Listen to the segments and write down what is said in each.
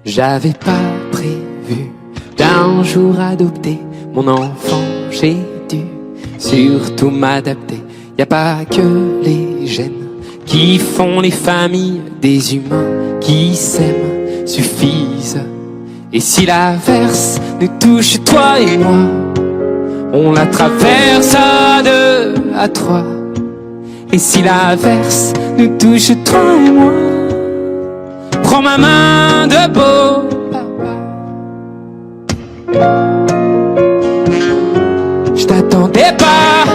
J'avais pas prévu d'un jour adopter mon enfant, j'ai dû surtout m'adapter. Y a pas que les gènes qui font les familles, des humains qui s'aiment suffisent. Et si l'averse nous touche, toi et moi, on la traverse à deux, à trois. Et si l'averse nous touche, toi et moi, prends ma main de beau papa. Je t'attendais pas,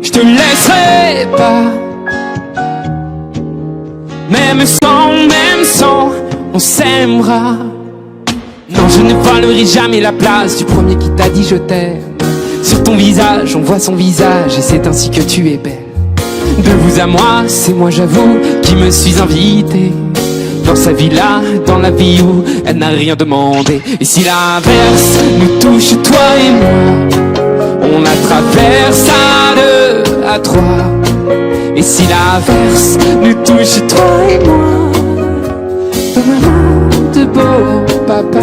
je te laisserai pas. Même sans, on s'aimera. Non, je ne volerai jamais la place du premier qui t'a dit je t'aime. Sur ton visage, on voit son visage et c'est ainsi que tu es belle. De vous à moi, c'est moi j'avoue qui me suis invité dans sa villa, dans la vie où elle n'a rien demandé. Et si l'averse nous touche, toi et moi, on la traverse à deux, à trois. Et si l'averse nous touche, toi et moi, ton maman de beau papa.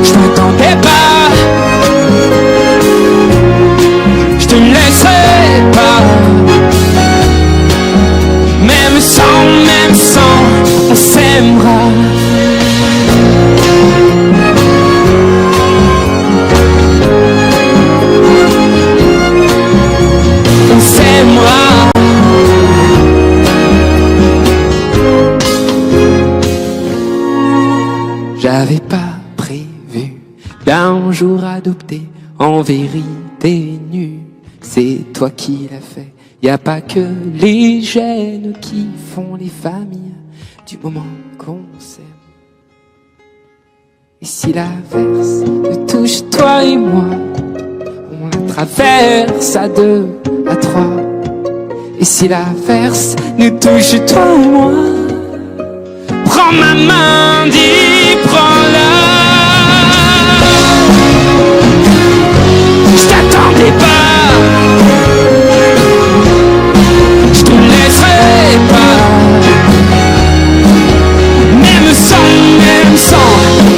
Je t'attendais pas, je te laisserai pas. Même sans, on s'aimera. On s'aimera. J'avais pas prévu d'un jour adopter, en vérité nu. C'est toi qui l'as fait. Y a pas que les gènes qui font les familles du moment qu'on s'aime. Et si l'averse nous touche, toi et moi, on la traverse à deux, à trois. Et si l'averse nous touche, toi et moi, prends ma main, dis prends-la. Je t'attendais pas, je te laisserai pas. Même sans,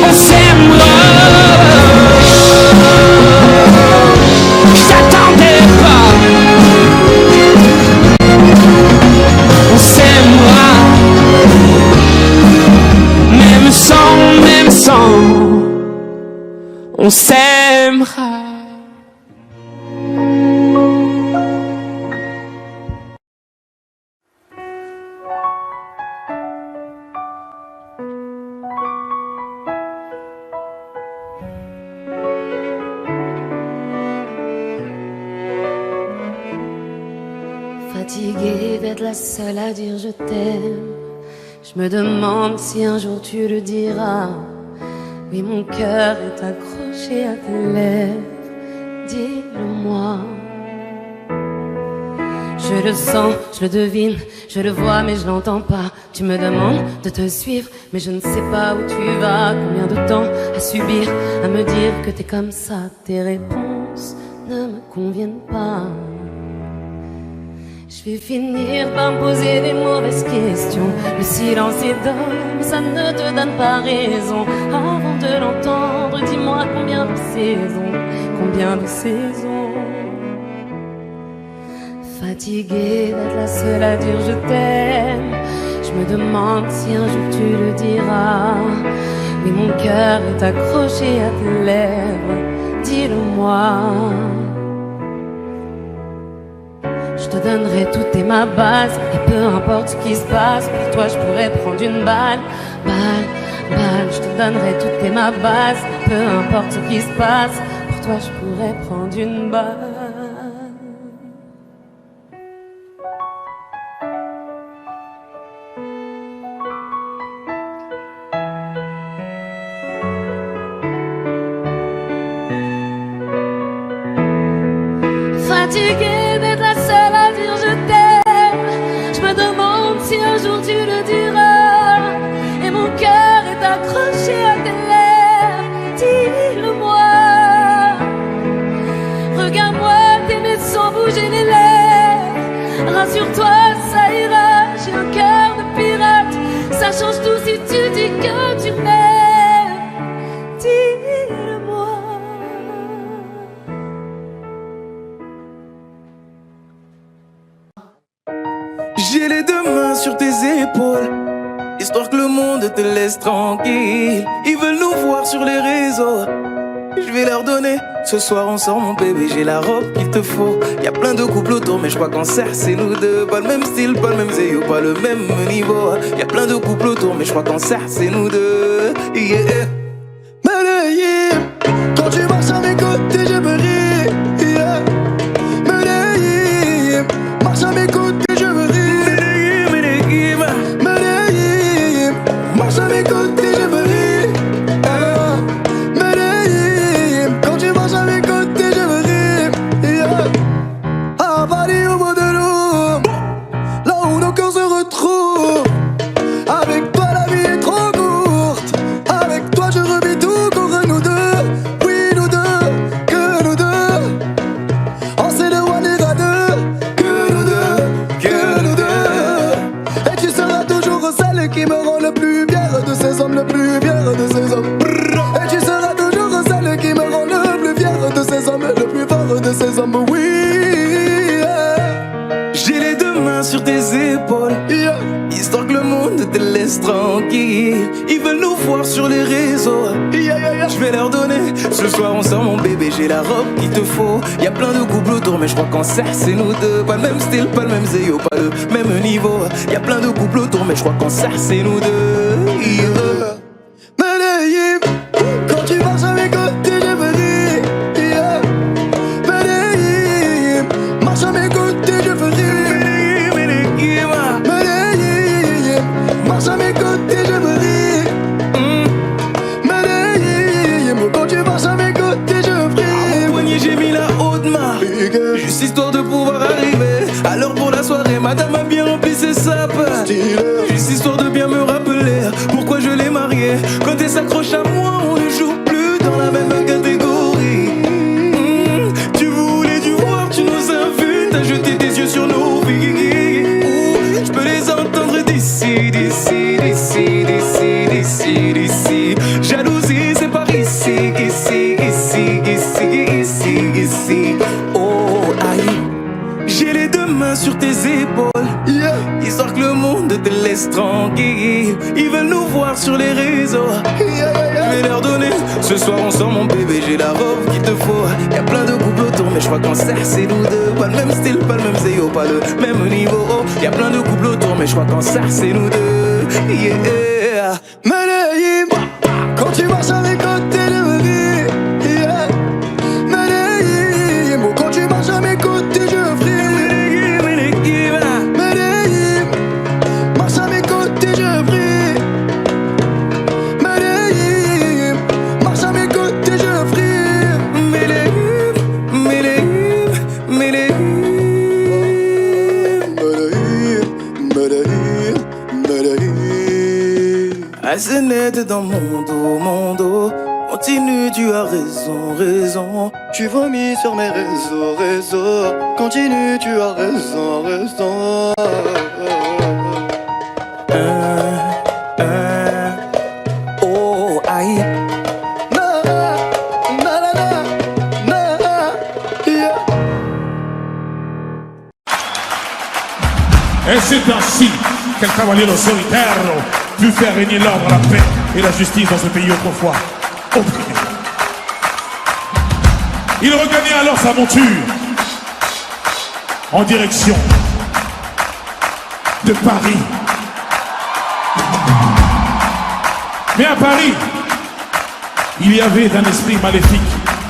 on s'aimera. Je t'attendais pas, on s'aimera. Même sans, on s'aimera. Fatiguée d'être la seule à dire je t'aime, je me demande si un jour tu le diras. Oui, mon cœur est accroché à tes lèvres, dis-le-moi. Je le sens, je le devine, je le vois mais je l'entends pas. Tu me demandes de te suivre mais je ne sais pas où tu vas. Combien de temps à subir, à me dire que t'es comme ça. Tes réponses ne me conviennent pas. Je vais finir par me poser des mauvaises questions. Le silence est d'homme, ça ne te donne pas raison. Avant de l'entendre, dis-moi combien de saisons, combien de saisons. Fatiguée d'être la seule à dire je t'aime, je me demande si un jour tu le diras. Oui, mon cœur est accroché à tes lèvres, dis-le-moi. Je te donnerai tout et ma base, et peu importe ce qui se passe, pour toi je pourrais prendre une balle. Je te donnerai tout et ma base, peu importe ce qui se passe, pour toi je pourrais prendre une balle. Fatiguée d'être la seule à dire je t'aime, change tout si tu dis que tu m'aimes. Dis-le-moi. J'ai les deux mains sur tes épaules, histoire que le monde te laisse tranquille. Ils veulent nous voir sur les réseaux, je vais leur donner. Ce soir on sort mon bébé, j'ai la robe qu'il te faut. Y'a plein de couples autour mais je crois qu'en cercle c'est nous deux. Pas le même style, pas le même zéyo, pas le même niveau. Y'a plein de couples autour mais je crois qu'en cercle c'est nous deux. Yeah. Medellín, quand tu marches à mes côtés je me ris. Yeah. Medellín, marche à mes côtés je me ris. Medellín, Medellín, marche à mes côtés je me ris. Medellín, quand tu marches à mes côtés je me ris. Yeah. À Paris au bout de l'eau, là où nos cœurs se retrouvent. Avec toi la vie est trop courte. Avec toi je revis tout contre nous deux. Oui nous deux, que nous deux. On s'est de one et deux. Que nous deux, que nous deux. Et tu seras toujours celle qui me rend le plus fier de ces hommes, le plus fier de ces hommes. Et tu seras toujours celle qui me rend le plus fier de ces hommes, le plus fort de ces hommes. Oui, yeah. J'ai les deux mains sur tes épaules, yeah. Histoire que le monde te laisse tranquille. Ils veulent nous voir sur les réseaux, yeah, yeah, yeah. Je vais leur donner. Ce soir on sort mon bébé, j'ai la robe qu'il te faut. Y'a plein de couples autour mais je crois qu'en cercle c'est nous deux. Pas le même style, pas le même zéyo, pas le même niveau. Y'a plein de couples autour mais je crois qu'en cercle c'est nous deux, yeah. Medellín, quand tu marches à mes côtés je me ris, yeah. Medellín, marche à mes côtés je me ris. Medellín, marche à mes côtés je me ris. Medellín, quand tu marches à mes côtés je me ris. Au poignet j'ai mis la haute main, juste histoire de pouvoir arriver. Alors pour la soirée madame a bien rempli ses sapes. Juste histoire de bien me rappeler pourquoi je l'ai mariée. Quand elle s'accroche à moi on ne joue plus dans la même catégorie. Tu voulais du voir, tu nous as vus, t'as jeté tes yeux sur nos vies. Je peux les entendre d'ici, d'ici, d'ici, d'ici, d'ici, d'ici. Jalousie c'est par ici, ici, ici, ici, ici, ici. Oh aïe. J'ai les deux mains sur tes épaules, yeah. Histoire que le monde te laisse tranquille. Ils veulent nous voir sur les réseaux, yeah, yeah, yeah. Je vais leur donner. Ce soir on sort mon bébé, j'ai la robe qu'il te faut. Y'a plein de couples autour mais je crois qu'en cercle c'est nous deux. Pas le même style, pas le même zéyo, pas le même niveau. Y'a plein de couples autour mais je crois qu'en cercle c'est nous deux, yeah. Medellín, quand tu marches à mes côtés je me ris, yeah. Medellín, quand tu marches à mes côtés je fris. Medellín, marche à mes côtés je fris. Medellín, marche à mes côtés je fris. Medellín, Medellín, Medellín. Medellín, Medellín. Assez net dans mon dos. Continue, tu as raison, raison. Tu vomis sur mes réseaux. Continue, tu as raison, raison. Oh, aïe. Na, na, na, na, na, yeah. Et c'est ainsi qu'un cavalier solitaire put faire régner l'ordre, la paix et la justice dans ce pays autrefois opprimé. Il regagnait alors sa monture en direction de Paris. Mais à Paris, il y avait un esprit maléfique,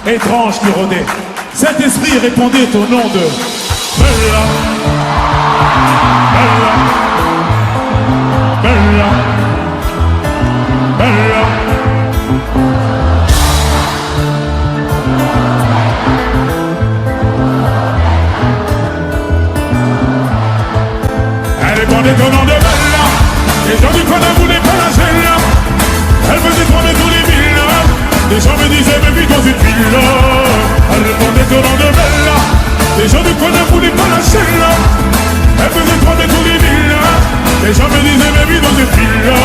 étrange qui rôdait. Cet esprit répondait au nom de Bella, Bella, Bella, Bella. Elle répondait au nom de Bella. Les gens du coin ne voulaient pas la celle-là. Elle faisait trembler tous les villas. Les gens me disaient mais vite dans une villa. Elle répondait au nom de Bella. Les gens du coin ne voulaient pas la celle-là. Elle faisait trembler tous les villas. Les gens me disaient mais vite dans une villa.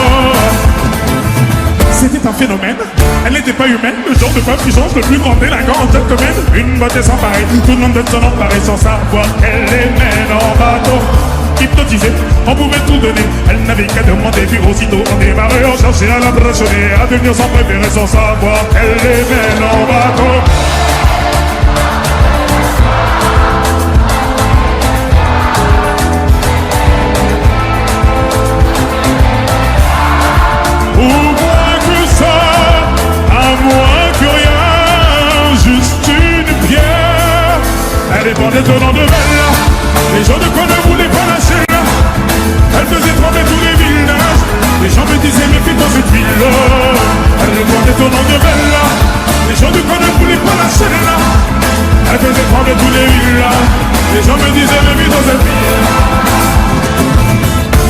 n'est pas humaine, le genre de femme qui change le plus grand délinquant en cette commune. Une beauté sans pareil, tout le monde donne son nom pareil sans savoir qu'elle les mène en bateau. Hypnotisée, on pouvait tout donner. Elle n'avait qu'à demander, puis aussitôt on démarrait, on cherchait à l'impressionner, à devenir son préféré sans savoir qu'elle les mène en bateau. Ou moins que ça, à moins que rien, juste une pierre. Elle est bordée de nom de belle. Les gens de quoi ne voulaient pas lâcher là. Elle faisait trembler tous les villages. Les gens me disaient méfie-toi cette ville-là. Elle est bordée de nom de belle. Les gens de quoi ne voulaient pas lâcher là. Elle faisait trembler tous les villages. Les gens me disaient méfie-toi cette ville.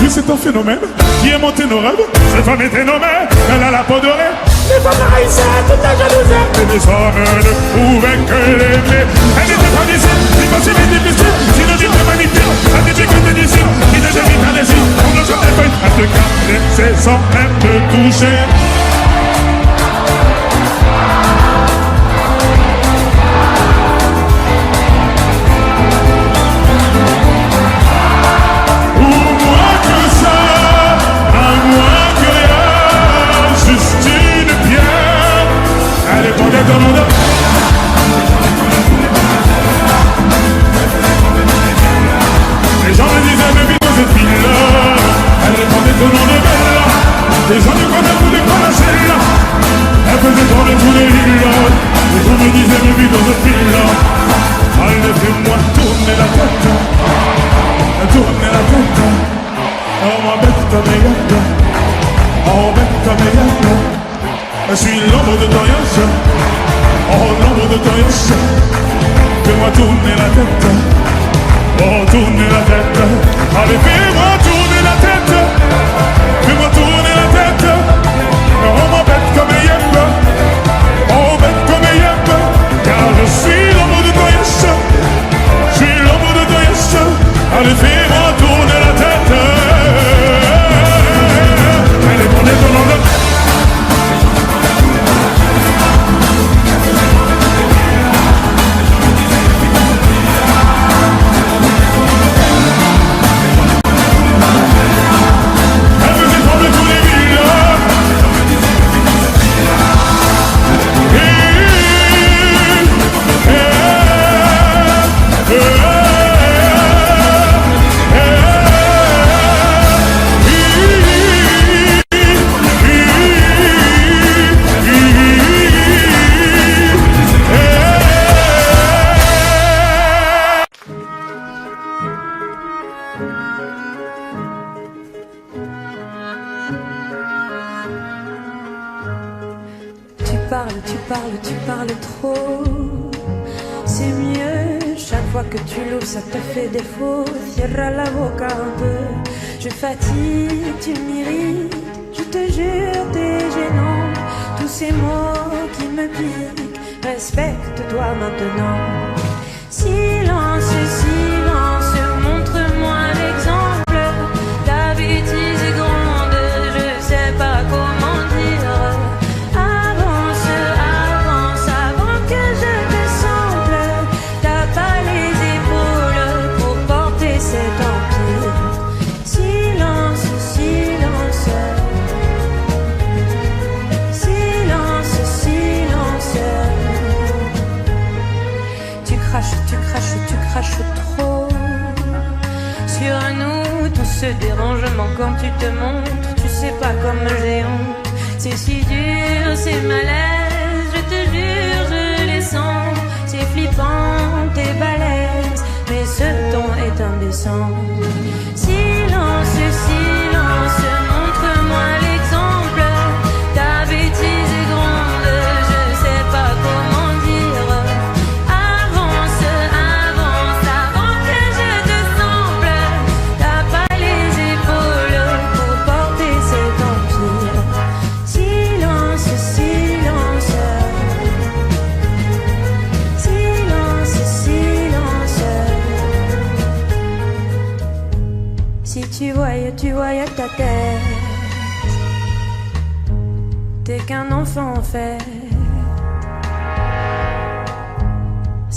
Lui c'est un phénomène qui est monté nos rêves. Cette femme était nommée, elle a la peau dorée. Les femmes haïssaient toute la jalousie. Mais les hommes ne pouvaient que l'aimer. Elle n'était pas d'ici, impossible et difficile. Synonyme de magnifique, la difficulté d'ici. Qui ne gêne pas les signes, on ne jamais fait. Elle te caressait sans même te toucher. Les gens me disaient mais vite dans cette ville-là. Elle répondait au nom de Bella. Les gens ne voulaient pas lâcher là. Elle faisait tourner tous les villas. Les gens me disaient mais vite dans cette ville-là. Allez fais-moi tourner la tête. Tourner la tête. Oh ma bête comme elle. Oh bête comme elle. Je suis l'ombre de ton yens. Oh l'ombre de ton yens. Fais-moi tourner la tête. Oh tourner la tête. Allez fais-moi tourner la tête. Fais-moi tourner la tête. Oh ma bête comme yep. Oh bête comme yep. Car je suis l'ombre de ton yens. Je suis l'ombre de ton yens. Allez fais-moi tourner la tête. Allez prenez ton nom de... Tu parles trop. C'est mieux, chaque fois que tu l'ouvres, ça te fait défaut. Cierra la boca un peu. Je fatigue, tu m'irrites. Je te jure, t'es gênant. Tous ces mots qui me piquent. Respecte-toi maintenant. Silence, silence, montre-moi l'exemple. Ta bêtise est grande, je sais pas comment dire. Tu craches trop sur nous, tout ce dérangement quand tu te montres. Tu sais pas comme j'ai honte. C'est si dur, c'est malaise. Je te jure, je les sens. C'est flippant, t'es balèze, mais ce ton est indécent. Silence, silence, montre-moi l'exemple. Ta bêtise est grande, je sais pas comment dire. Tu voyais ta tête. T'es qu'un enfant en fait.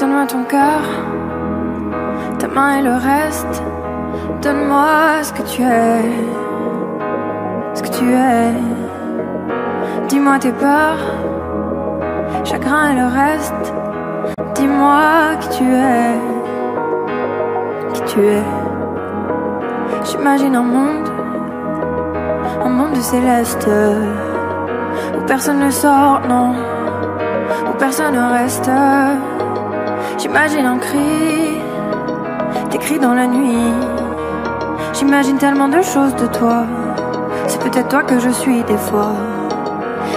donne-moi ton cœur, ta main et le reste. Donne-moi ce que tu es, ce que tu es. Dis-moi tes peurs, chagrin et le reste. Dis-moi qui tu es, qui tu es. J'imagine un monde de céleste, où personne ne sort, non, où personne ne reste. J'imagine un cri, des cris dans la nuit. J'imagine tellement de choses de toi, c'est peut-être toi que je suis des fois.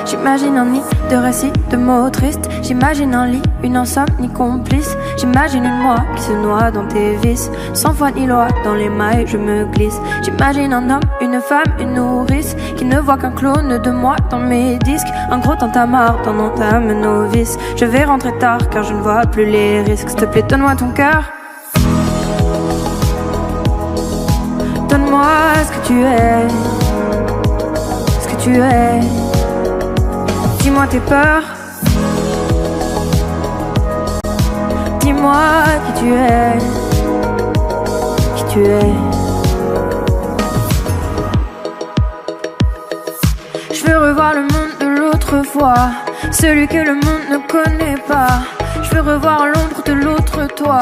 J'imagine un nid de récits, de mots tristes. J'imagine un lit, une insomnie complice. J'imagine une moi qui se noie dans tes vices. Sans foi ni loi, dans les mailles je me glisse. J'imagine un homme, une femme, une nourrice qui ne voit qu'un clone de moi dans mes disques. Un gros tintamarre dans mon âme novice. Je vais rentrer tard car je ne vois plus les risques. S'il te plaît, donne-moi ton cœur. Donne-moi ce que tu es, ce que tu es. Dis-moi tes peurs, dis-moi qui tu es, qui tu es. Je veux revoir le monde de l'autre fois, celui que le monde ne connaît pas. Je veux revoir l'ombre de l'autre toi,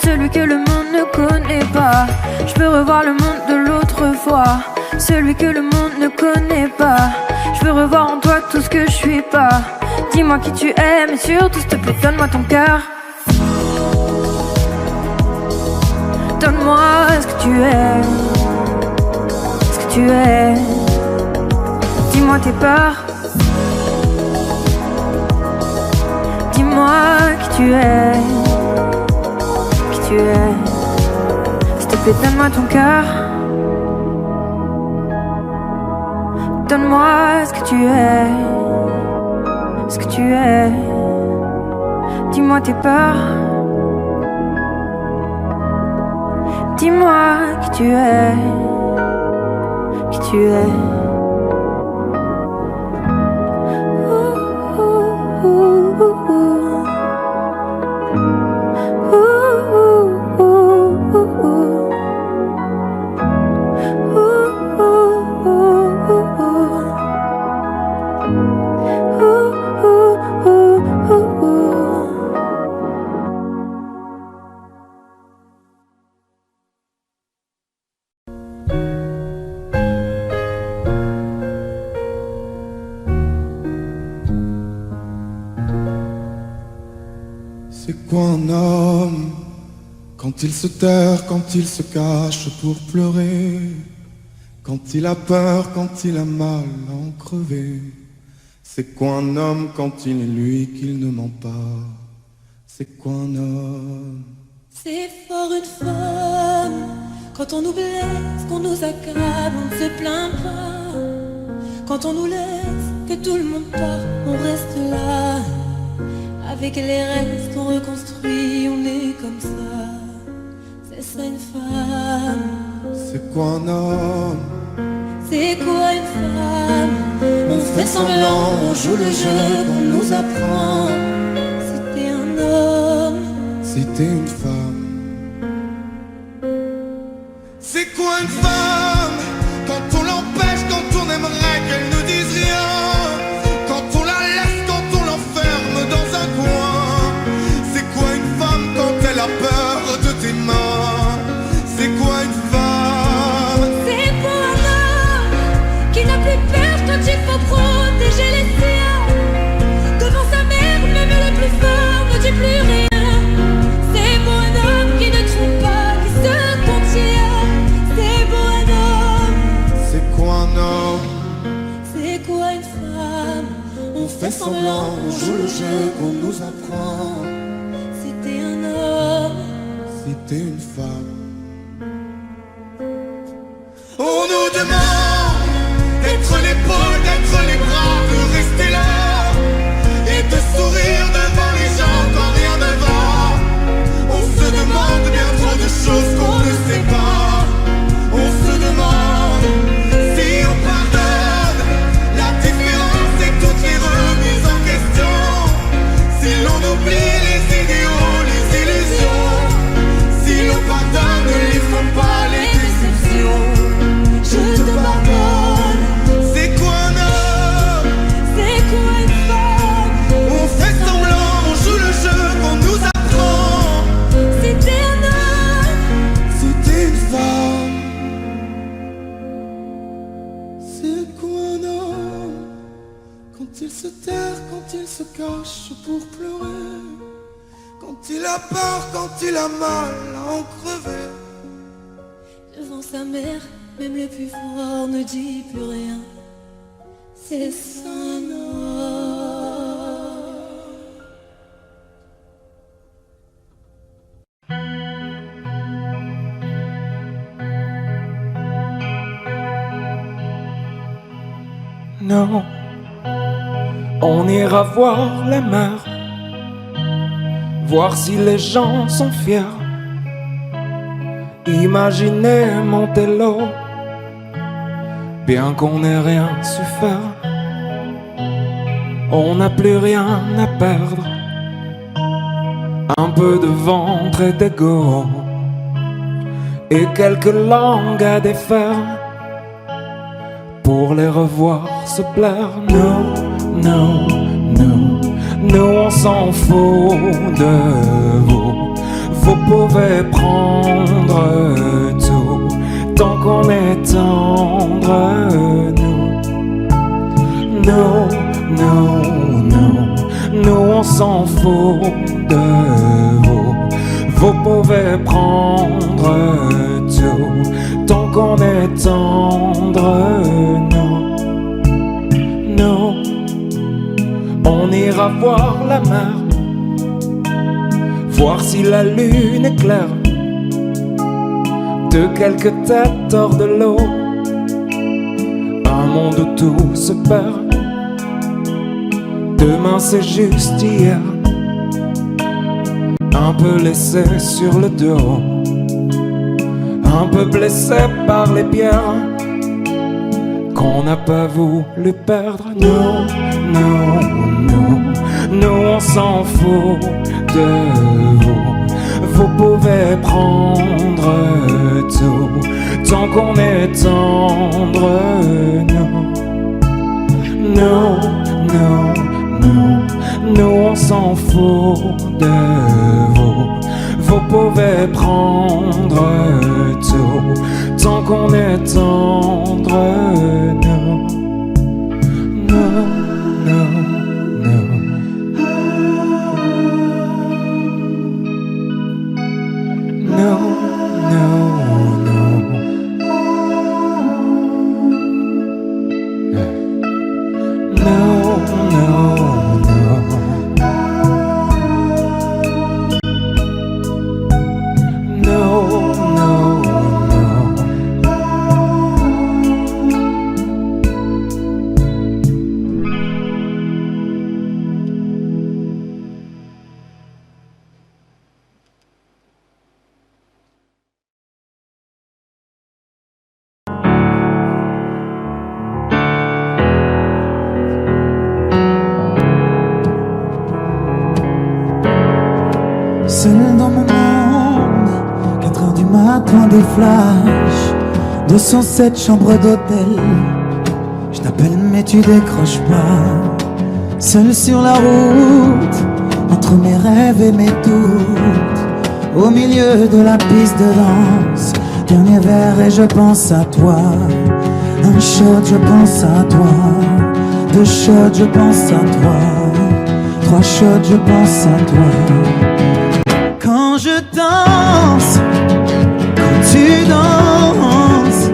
celui que le monde ne connaît pas. Je veux revoir le monde de l'autre fois, celui que le monde ne connaît pas. Je veux revoir en toi tout ce que je suis pas. Dis-moi qui tu es, mais surtout s'il te plaît, donne-moi ton cœur. Donne-moi ce que tu es, ce que tu es. Dis-moi tes peurs, dis-moi qui tu es, qui tu es. S'il te plaît, donne-moi ton cœur. Donne-moi ce que tu es, ce que tu es. Dis-moi tes peurs, dis-moi qui tu es, qui tu es. C'est quoi un homme quand il se terre, quand il se cache pour pleurer, quand il a peur, quand il a mal à en crever? C'est quoi un homme quand il est lui qu'il ne ment pas? C'est quoi un homme? C'est fort une femme quand on nous blesse, qu'on nous accable, on ne se plaint pas. Quand on nous laisse, que tout le monde part, on reste là. Avec les restes on reconstruit, on est comme ça. C'est ça une femme. C'est quoi un homme? C'est quoi une femme? On fait semblant, on joue le jeu qu'on nous apprend. Si t'es un homme, si t'es une femme. C'est quoi une femme? Quand on l'empêche, quand on aimerait qu'elle ne dise rien, quand on la laisse, quand on l'enferme dans un coin. C'est quoi une femme quand elle a peur de tes mains? C'est quoi une femme? c'est quoi un homme qui n'a plus peur quand il faut protéger les siens? Devant sa mère, même le plus fort ne dit plus rien. C'est beau un homme qui ne trompe pas, qui se contient. C'est beau un homme. C'est quoi un homme? C'est quoi une femme? On fait semblant, on joue le jeu qu'on nous apprend. Si t'es un homme, Si t'es une femme. On nous demande d'être l'épaule, d'être les bras, de rester là et de sourire devant les gens quand rien ne va. On se demande bien trop de choses qu'on ne sait pas. On se demande si on pardonne la différence et toutes les remises en question. Si l'on oublie les idéaux, les marche pour pleurer. Quand il a peur, quand il a mal à en crever. Devant sa mère, même le plus fort ne dit plus rien. C'est son nom. Non, on ira voir la mer, voir si les gens sont fiers. Imaginez Montello, bien qu'on n'ait rien su faire. On n'a plus rien à perdre, un peu de ventre et d'ego, et quelques langues à défaire, pour les revoir se plaire. Non, non, non, nous on s'en fout de vous. Vous pouvez prendre tout, tant qu'on est tendre, nous. Non, non, non, nous on s'en fout de vous. Vous pouvez prendre tout, tant qu'on est tendre, non. Non, on ira voir la mer, voir si la lune est claire, de quelques têtes hors de l'eau, un monde où tout se perd. Demain c'est juste hier, un peu laissé sur le dos, un peu blessé par les pierres qu'on n'a pas voulu perdre. Non, non, non, nous on s'en fout de vous. Vous pouvez prendre tout, tant qu'on est tendre, non. Non, non, non, nous on s'en fout de vous. Vous pouvez prendre tout, tant qu'on est tendre, non. Non, non, non. No, no, no. No, no, no. No, no, no. Seul dans mon monde, 4 heures du matin, des flashs, 207 chambres d'hôtel. Je t'appelle mais tu décroches pas. Seul sur la route, entre mes rêves et mes doutes, au milieu de la piste de danse. Dernier verre et je pense à toi. Un shot, je pense à toi. 2 shots, je pense à toi. 3 shots, je pense à toi. Quand je danse, quand tu danses,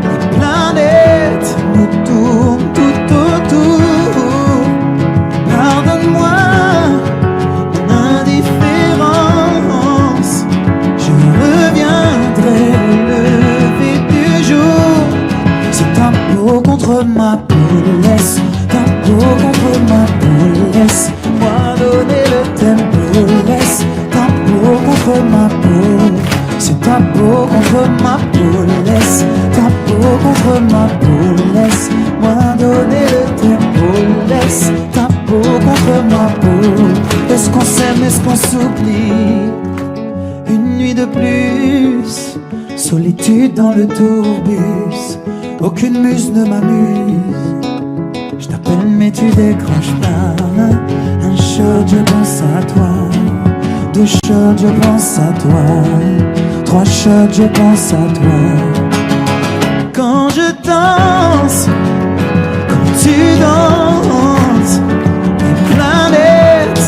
les planètes nous tournent tout autour. Pardonne-moi mon indifférence, je reviendrai au lever du jour. C'est ta peau contre ma peau, laisse ta peau contre ma peau, laisse-moi donner le tempo, laisse ta peau contre ma peau, c'est ta peau contre ma peau, laisse ta peau contre ma peau, laisse-moi donner le tempo, laisse ta peau contre ma peau. Est-ce qu'on s'aime, est-ce qu'on s'oublie? Une nuit de plus, solitude dans le tourbus, aucune muse ne m'amuse. Je t'appelle mais tu décroches pas. Un shot, je pense à toi. 2 shots, je pense à toi. 3 shots, je pense à toi. Quand je danse, quand tu danses, les planètes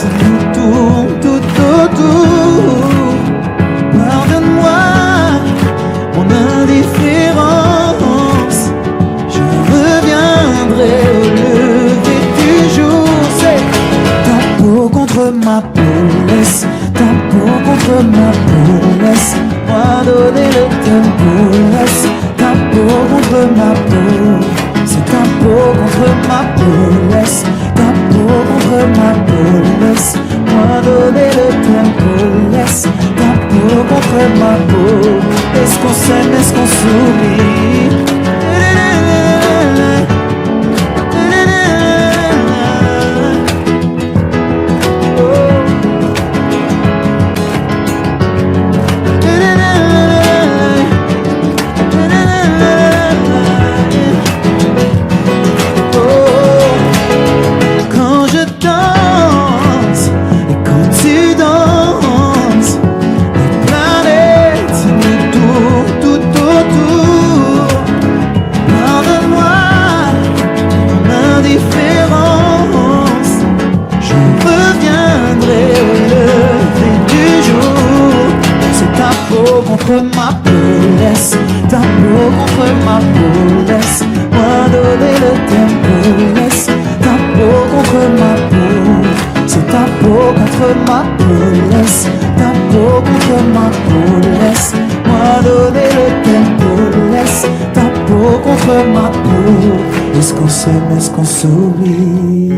peau, laisse ta peau contre ma peau, laisse-moi donner le tempo, laisse ta peau contre ma peau, c'est ta peau contre ma peau, laisse ta peau contre ma peau, laisse-moi donner le tempo, laisse ta peau contre ma peau, est-ce qu'on s'aime, est-ce qu'on s'oublie? Contre ma peau, laisse ta peau contre ma peau, laisse-moi donner le tempo, laisse ta peau contre ma peau, c'est ta peau contre ma peau, laisse ta peau contre ma peau, laisse-moi donner le tempo, laisse ta peau contre ma peau, est-ce qu'on s'aime, est-ce qu'on s'oublie?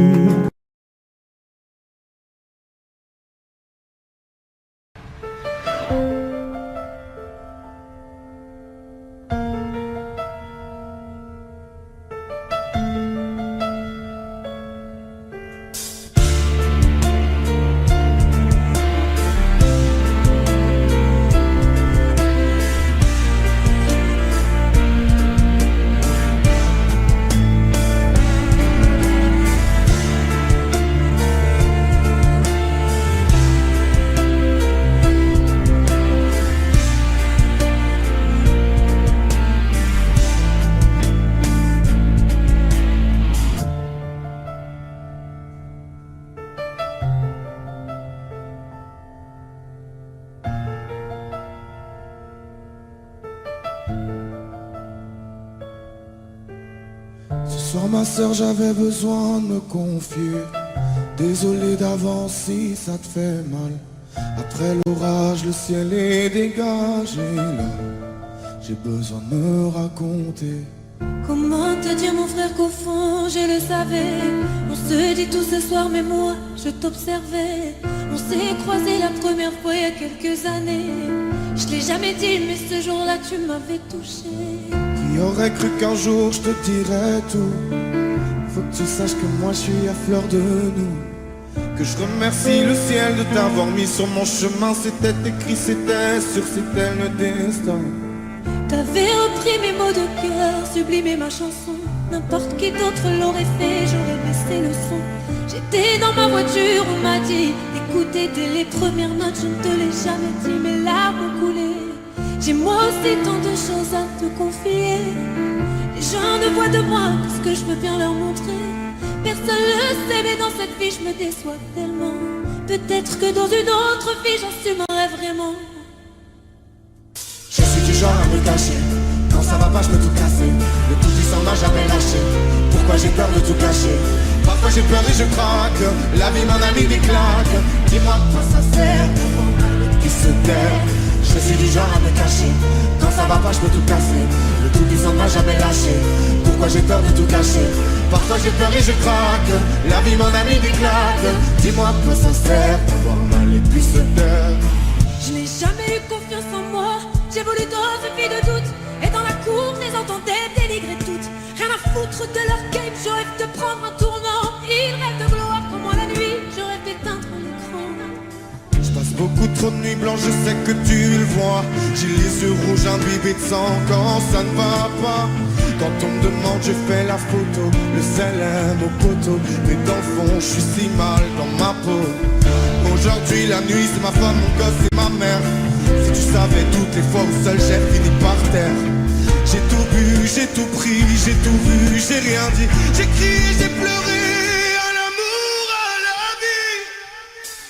Ce soir ma sœur, j'avais besoin de me confier. Désolé d'avance si ça te fait mal. Après l'orage, le ciel est dégagé. Là, j'ai besoin de me raconter. Comment te dire mon frère qu'au fond je le savais. On se dit tout ce soir mais moi je t'observais. On s'est croisés la première fois il y a quelques années. Je l'ai jamais dit mais ce jour-là tu m'avais touché. Qui aurait cru qu'un jour je te dirais tout. Faut que tu saches que moi je suis à fleur de nous. Que je remercie le ciel de t'avoir mis sur mon chemin. C'était écrit, c'était sûr, c'était le destin. T'avais repris mes mots de cœur, sublimé ma chanson. N'importe qui d'autre l'aurait fait, j'aurais baissé le son. J'étais dans ma voiture, on m'a dit d'écouter dès les premières notes. Je ne te l'ai jamais dit, mes larmes ont coulé. J'ai moi aussi tant de choses à te confier. Les gens ne voient de moi que ce que je veux bien leur montrer. Personne le sait, mais dans cette vie je me déçois tellement. Peut-être que dans une autre vie j'assumerai vraiment. Je suis du genre à me cacher. Quand ça va pas, je peux tout casser. Le tout puissant m'a jamais lâché. Pourquoi j'ai peur de tout cacher? Parfois j'ai peur et je craque. La vie m'en a mis des claques. Dis-moi quoi ça sert qui se taire. Je suis du genre à me cacher. Quand ça va pas, je peux tout casser. Le tout puissant m'a jamais lâché. Pourquoi j'ai peur de tout cacher? Parfois j'ai peur et je craque. La vie m'en a mis des claques. Dis-moi quoi ça sert d'avoir mal et puis se taire. Je n'ai jamais eu confiance en moi. J'ai voulu dans une vie de doute. Et dans la cour, je les entendais dénigrer toutes. Rien à foutre de leur game, je rêve de prendre un tournant. Ils rêvent de gloire comme moi la nuit, je rêve d'éteindre un écran. Je passe beaucoup trop de nuits blanches, je sais que tu le vois. J'ai les yeux rouges imbibés de sang quand ça ne va pas. Quand on me demande, je fais la photo, le célèbre au poteau. Mais dans le fond, je suis si mal dans ma peau. Aujourd'hui, la nuit, c'est ma femme, mon gosse, c'est ma mère. Si tu savais toutes les fois où seul j'ai fini par terre. J'ai tout bu, j'ai tout pris, j'ai tout vu, j'ai rien dit. J'ai crié, j'ai pleuré, à l'amour, à la vie.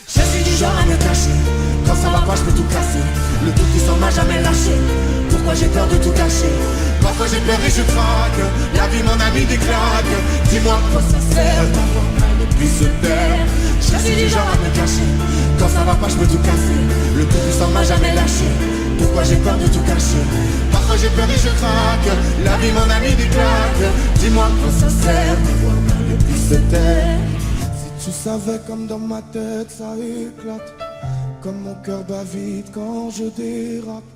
Je suis du genre à me cacher. Quand ça va pas, je peux tout casser. Le tout puissant m'a jamais lâché. Pourquoi j'ai peur de tout cacher? Parfois j'ai peur et je craque. La vie m'en a mis des claques. Dis-moi quoi ça sert d'avoir mal et puis se taire. Je Je suis du genre à me cacher. Quand ça va pas je peux tout casser. Le tout puissant m'a jamais lâché. Pourquoi j'ai peur de tout cacher? Parfois j'ai peur et je craque. La vie mon ami des claques. Dis-moi quand ça sert d'avoir mal et puis se taire. Si tu savais comme dans ma tête ça éclate. Comme mon cœur bat vite quand je dérape.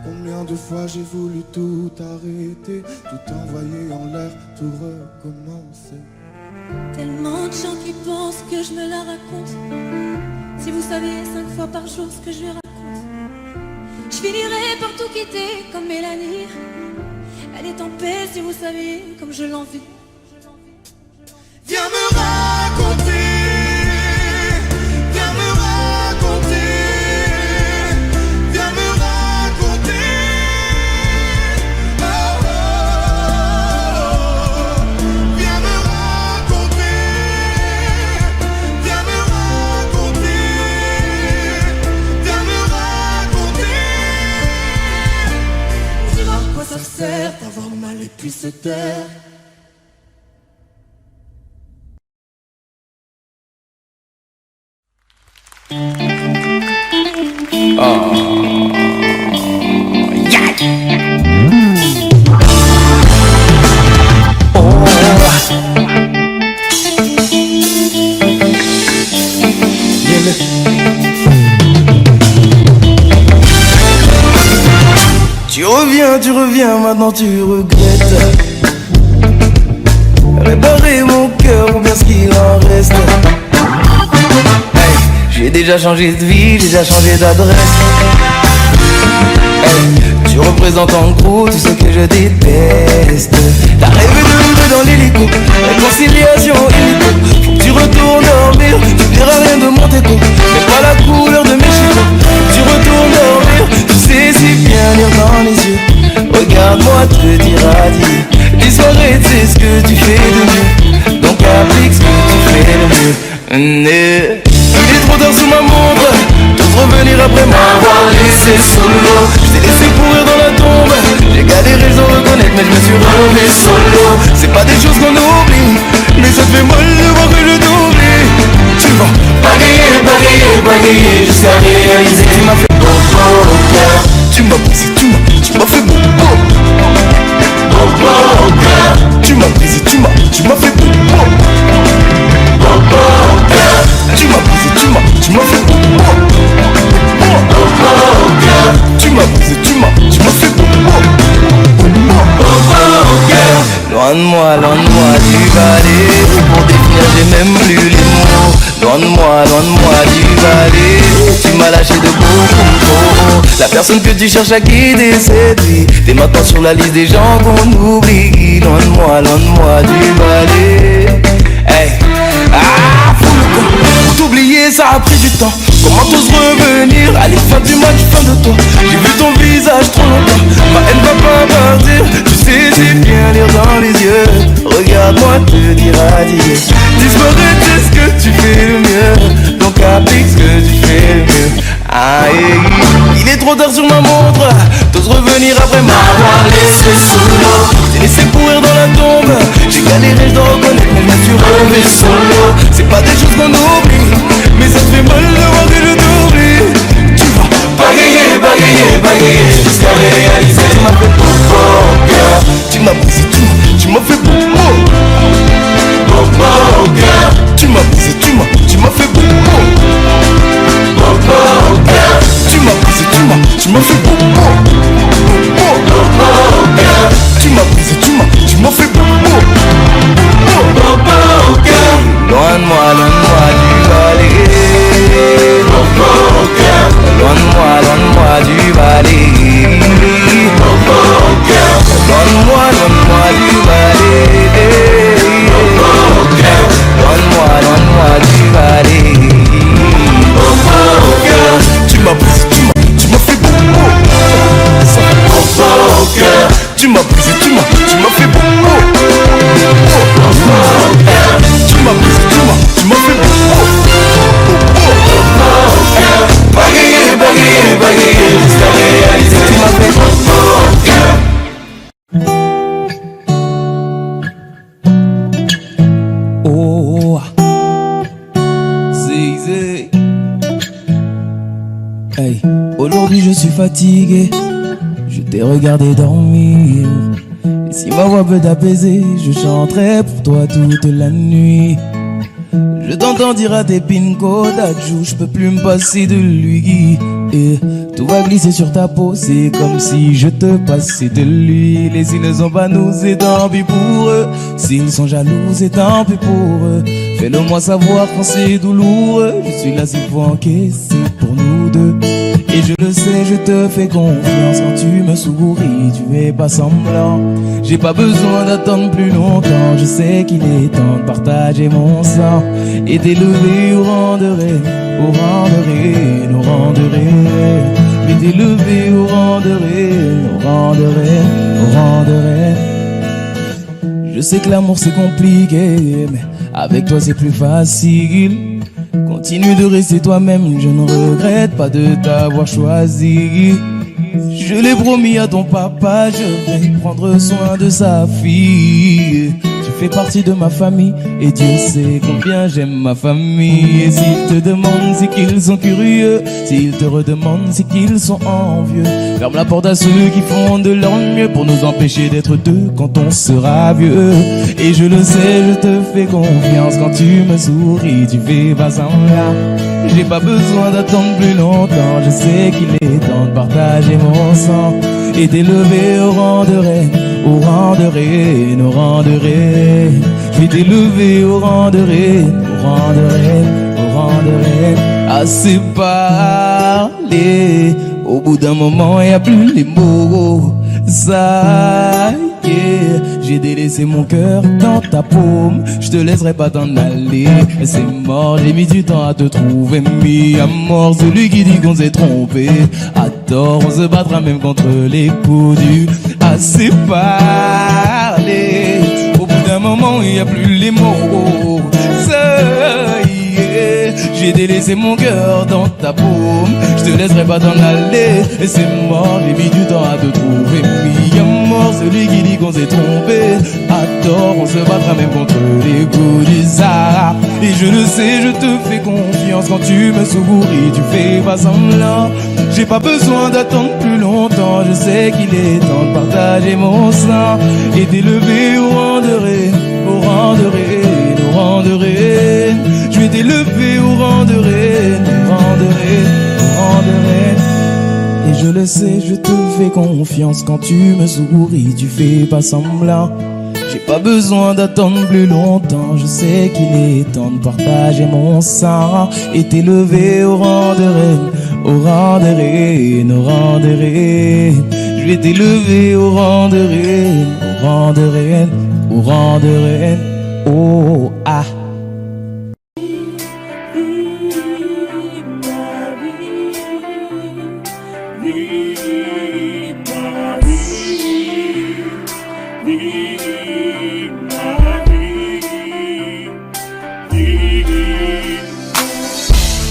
Combien de fois j'ai voulu tout arrêter, tout envoyer en l'air, tout recommencer. Tellement de gens qui pensent que je me la raconte. Si vous saviez 5 fois par jour ce que je lui raconte. Je finirai par tout quitter comme Mélanie. Elle est en paix si vous saviez comme je l'envie. Viens me raconter. Viens me raconter. Viens me raconter. Oh, oh, oh. Viens me raconter. Viens me raconter. Viens me raconter. Dis-moi à quoi ça sert d'avoir mal et puis se taire. Tu reviens, maintenant tu regrettes. Réparer mon cœur ou bien ce qu'il en reste. Hey, j'ai déjà changé de vie, j'ai déjà changé d'adresse. Hey, tu représentes en gros tout ce que je déteste. T'as rêvé de nous dans l'hélico, réconciliation illico. Faut que tu retournes dormir, tu verras rien de mon déco. Mais pas la couleur de mes chicots. Tu retournes dormir, tu sais si bien lire dans les yeux. Regarde-moi te dire adieu. Les soirées, c'est ce que tu fais de mieux. Donc applique ce que tu fais de mieux. Il est trop tard sous ma montre. T'oses revenir après m'avoir laissé solo. Je t'ai laissé pourrir dans la tombe. J'ai galéré sans reconnaître, mais je me suis relevé solo. C'est pas des choses qu'on oublie, mais ça te fait mal de voir que je t'oublie. Tu vas bagayer, bagayer, bagayer jusqu'à réaliser. Tu m'as fait beau au cœur. Tu m'as brisé, tu m'as fait beau au cœur. Tu m'as brisé, tu m'as fait beau au cœur. Tu m'as brisé, tu m'as fait beau au cœur. Tu m'as brisé, tu m'as fait beau au cœur. Loin de moi du balai. Pour définir j'ai même plus les mots. Loin de moi du balai. Tu m'as lâché de beaucoup trop. La personne que tu cherches à quitter cette vie. T'es maintenant sur la liste des gens qu'on oublie. Loin de moi du balai. Hey. Ah, fous le camp. Pour t'oublier ça a pris du temps. Comment t'oses revenir? Allez, fin du match, fin de toi. J'ai vu ton visage trop longtemps. Ma haine va pas partir. Tu sais, j'ai bien lire dans les yeux. Regarde-moi te dire adieu. Disparaître, c'est ce que tu fais le mieux. Donc applique ce que tu fais le mieux. Aïe, il est trop tard sur ma montre. T'oses revenir après m'avoir laissé sous l'eau. T'es laissé pourrir dans la tombe. J'ai galéré, je dois reconnaître, mais je me suis relevé solo. C'est pas des choses qu'on oublie, mais ça te fait mal de voir que je t'oublie. Tu vas bagayer, bagayer, bagayer jusqu'à réaliser. Tu m'as fait beau au cœur. Tu m'as brisé, tu m'as fait beau au cœur. Tu m'as brisé, tu m'as fait beau au cœur. Tu m'as brisé, tu m'as fait beau au cœur. Tu m'as brisé, tu m'as fait beau au cœur. Loin de moi du balai. Au cœur. Loin de moi du balai. Au cœur. Loin de moi du balai. Au cœur. Loin de moi du balai. Au cœur. Tu m'as brisé, tu m'as fait beau au cœur. Tu m'as brisé, tu m'as fait beau au cœur. Tu m'as brisé, tu m'as fait beau au cœur. Bagayer, bagayer, bagayer jusqu'à réaliser. Tu m'as fait beau au cœur. Oh, Hey, aujourd'hui je suis fatigué, je t'ai regardé dormir. Et si ma voix peut t'apaiser, je chanterai pour toi toute la nuit. Je t'entends dire à tes pinko d'adjou, je peux plus me passer de lui. Et tout va glisser sur ta peau, c'est comme si je te passais de l'huile. Et s'ils ne sont pas nous, c'est tant pis pour eux. S'ils sont jaloux, c'est tant pis pour eux. Fais-le moi savoir quand c'est douloureux. Je suis là s'il faut encaisser pour nous deux. Et je le sais, je te fais confiance. Quand tu me souris, tu es pas semblant. J'ai pas besoin d'attendre plus longtemps. Je sais qu'il est temps de partager mon sang et d'élever au rang de reine, au rang de reine, au rang de reine. Et d'élever au rang de reine, au rang de reine, au rang de reine. Je sais que l'amour c'est compliqué, mais avec toi c'est plus facile. Continue de rester toi-même, je ne regrette pas de t'avoir choisi. Je l'ai promis à ton papa, je vais prendre soin de sa fille. Tu fais partie de ma famille et Dieu sait combien j'aime ma famille. Et s'ils te demandent, c'est qu'ils sont curieux. S'ils te redemandent, c'est qu'ils sont envieux. Ferme la porte à ceux qui font de leur mieux pour nous empêcher d'être deux quand on sera vieux. Et je le sais, je te fais confiance. Quand tu me souris, tu fais pas semblant. J'ai pas besoin d'attendre plus longtemps. Je sais qu'il est temps de partager mon sang et d'élever au rang de reine, au rang de reine, au rang de reine. Je vais t'élever au rang de reine, au rang de reine, au rang de reine. Assez parlé, au bout d'un moment y a plus les mots. Ça y est, j'ai délaissé mon cœur dans ta paume. Je te laisserai pas t'en aller, c'est mort, j'ai mis du temps à te trouver. Mis à mort celui qui dit qu'on s'est trompé. À tort, on se battra même contre les coups du assez parlé. Au bout d'un moment, il n'y a plus les mots. Ça y est, j'ai délaissé mon cœur dans ta paume. Je te laisserai pas t'en aller, et c'est mort, j'ai mis du temps à te trouver. Mis à mort celui qui dit qu'on s'est trompé. À tort, on se battra même contre les coups du Sahara. Et je le sais, je te fais confiance. Quand tu me souris, tu fais pas semblant. J'ai pas besoin d'attendre plus longtemps. Je sais qu'il est temps de partager mon sang et d'élever au rang de reine, au rang de reine, au rang de reine. Je vais t'élever au rang de reine, au rang de reine, au rang de reine. Et je le sais, je te fais confiance. Quand tu me souris, tu fais pas semblant. J'ai pas besoin d'attendre plus longtemps. Je sais qu'il est temps de partager mon sang et t'élever au rang de reine, au rang de reine, au rang de reine. Je vais t'élever au rang de reine, au rang de reine, au rang de reine. Oh ah.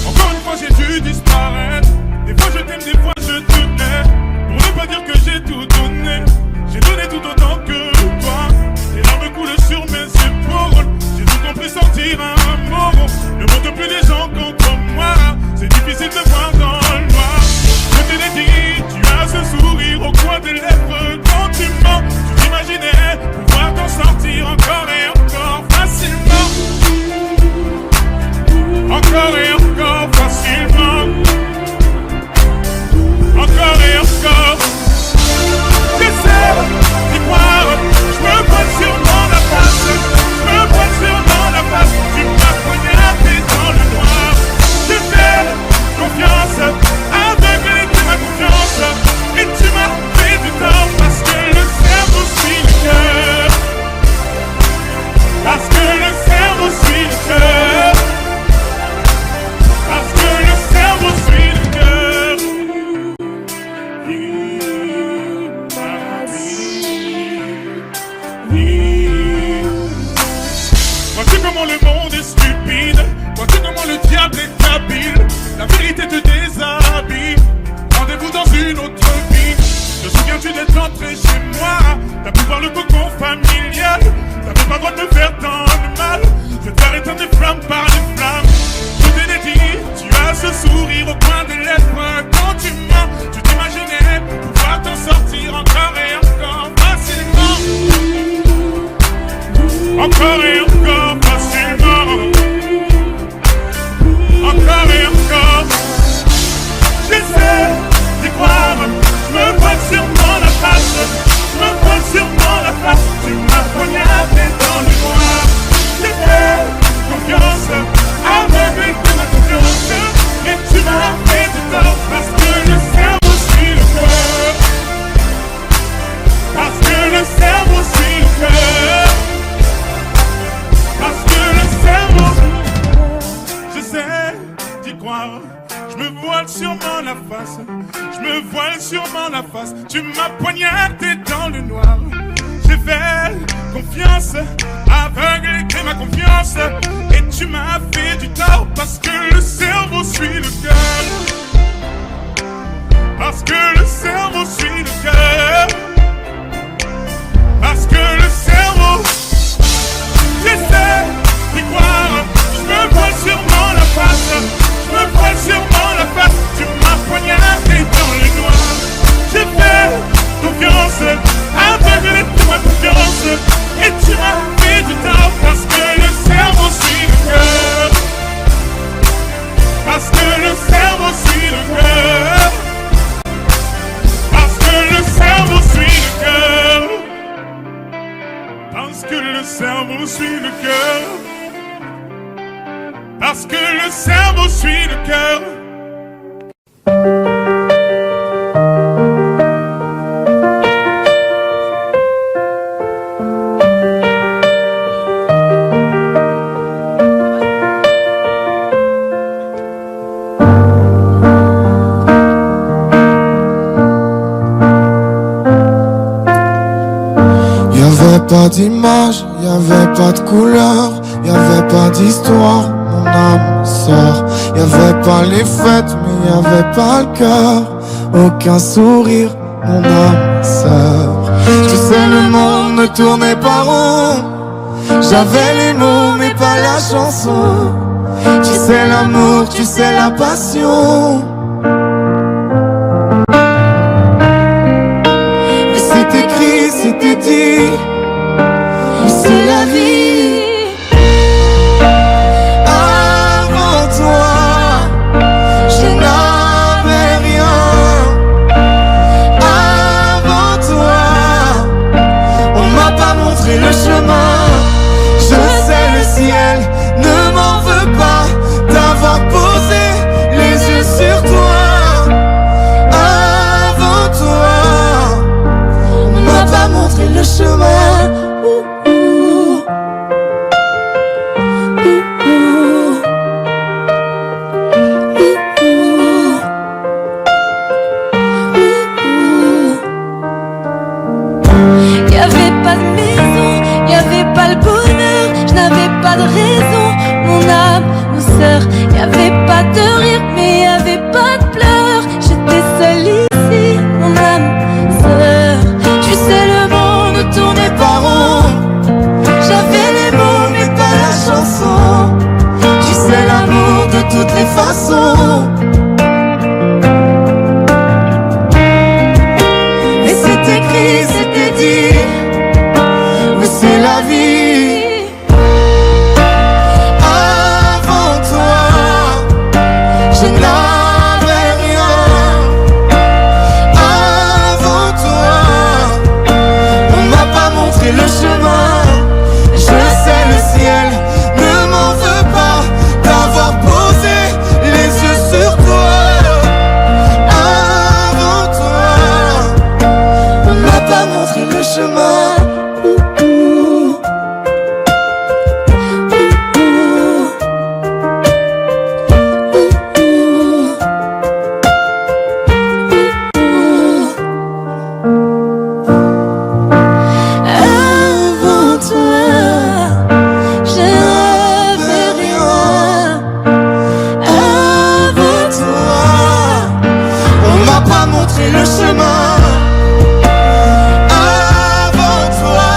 Encore une fois j'ai dû disparaître. Des fois je t'aime, des fois je te hais. Pour ne pas dire que j'ai tout donné. J'ai donné tout autant que toi. Tes larmes coulent sur mes épaules. J'ai tout compris, sortir un mot. Ne montre plus les gens contre moi. C'est difficile de voir dans le noir. Je te l'ai dit, tu as ce sourire au coin des lèvres. Quand tu mens, tu t'imaginais pouvoir t'en sortir encore et encore facilement. Encore et encore facilement. Encore et encore. J'essaie d'y croire. Je me pointe sur mon face. Je me pointe sur mon face. Tu m'as poignardé dans le noir. Je fais confiance. Aveuglé de ma confiance. Et tu m'as fait du tort. Parce que le cerveau suit le cœur. Parce que le cerveau suit le cœur. Parce que le cerveau suit le cœur. Vois-tu comment le monde est stupide? Vois-tu comment le diable est habile? La vérité te déshabille. Rendez-vous dans une autre vie. Te souviens-tu d'être entré chez moi? T'as pu voir le cocon familial. T'avais pas le droit de me faire tant de mal. Je vais te faire éteindre des flammes par les flammes. Je te l'ai dit, tu as ce sourire au coin des lèvres. Tu t'imaginais pouvoir t'en sortir encore et encore facilement. Encore et encore facilement. Encore et encore. J'essaie d'y croire. Je me vois sûrement la face. Je me vois sûrement la face. Tu m'as poignardé dans le noir. J'ai fait confiance, aveugle de ma confiance. Et tu m'as fait du tort parce que le cerveau suit le cœur. Parce que le cerveau suit le cœur. Parce que le cerveau. J'essaie d'y croire. Je me voile sûrement la face. Je me voile sûrement la face. Tu m'as poignardé dans le noir. J'ai fait confiance, aveugle de ma confiance. Et tu m'as fait du tort parce que le cerveau suit le cœur. Parce que le cerveau suit le cœur. Parce que le cerveau. J'essaie d'y croire. Je me voile sûrement la face. Je me voile sûrement la face. Tu m'as poignardé dans le noir. J'ai fait confiance, aveugle de ma confiance. Et tu m'as fait du tort parce que le cerveau suit le cœur. Parce que le cerveau suit le cœur. Parce que le cerveau suit le cœur. Parce que le cerveau suit le cœur. Parce que le cerveau suit le cœur. Y'avait pas d'image, y'avait pas de couleur, y'avait pas d'histoire, mon âme sœur. Y'avait pas les fêtes, mais y'avait pas le cœur. Aucun sourire, mon âme sœur. Tu sais, le monde ne tournait pas rond. J'avais les mots, mais pas la chanson. Tu sais l'amour, tu sais la passion. Mais c'est écrit, c'était dit. Mais c'est la vie. Avant toi, je n'avais rien. Avant toi, on m'a pas montré le chemin. Je sais, le ciel ne m'en veut pas d'avoir posé les yeux sur toi. Avant toi, on m'a pas montré le chemin. Y'avait pas de maison, y'avait pas le bonheur, je n'avais pas de raison, mon âme, nos sœurs. Y'avait pas de rire, mais y'avait pas de pleurs. J'étais seule ici, mon âme, sœur. Tu sais, le monde ne tournait pas rond. J'avais les mots, mais pas la chanson. Tu sais l'amour de toutes les façons. Mais c'est écrit, c'était dit. Mais c'est la vie. Avant toi, je n'avais rien. Avant toi, on m'a pas montré le chemin. Je sais, le ciel ne m'en veut pas d'avoir posé les yeux sur toi. Avant toi, on m'a pas montré le chemin. Avant toi, je n'avais rien. Avant toi, on m'a pas montré le chemin. Avant toi,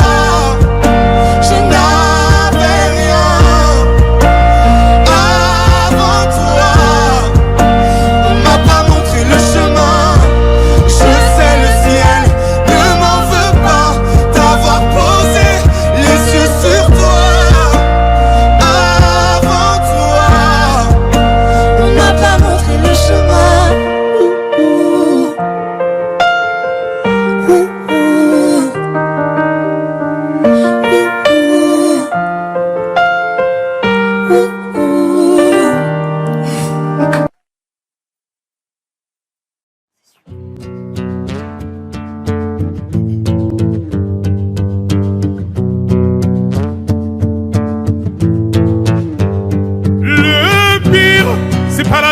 je n'avais rien. Avant toi, on m'a pas montré le chemin.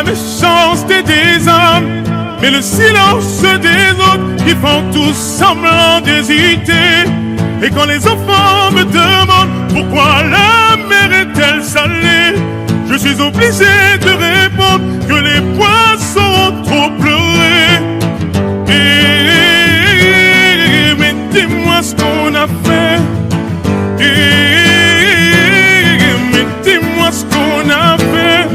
méchanceté des hommes, mais le silence des autres qui font tous semblant d'hésiter. Et quand les enfants me demandent pourquoi la mer est-elle salée, je suis obligé de répondre que les poissons ont trop pleuré. Mais dis-moi ce qu'on a fait. Mais dis-moi ce qu'on a fait.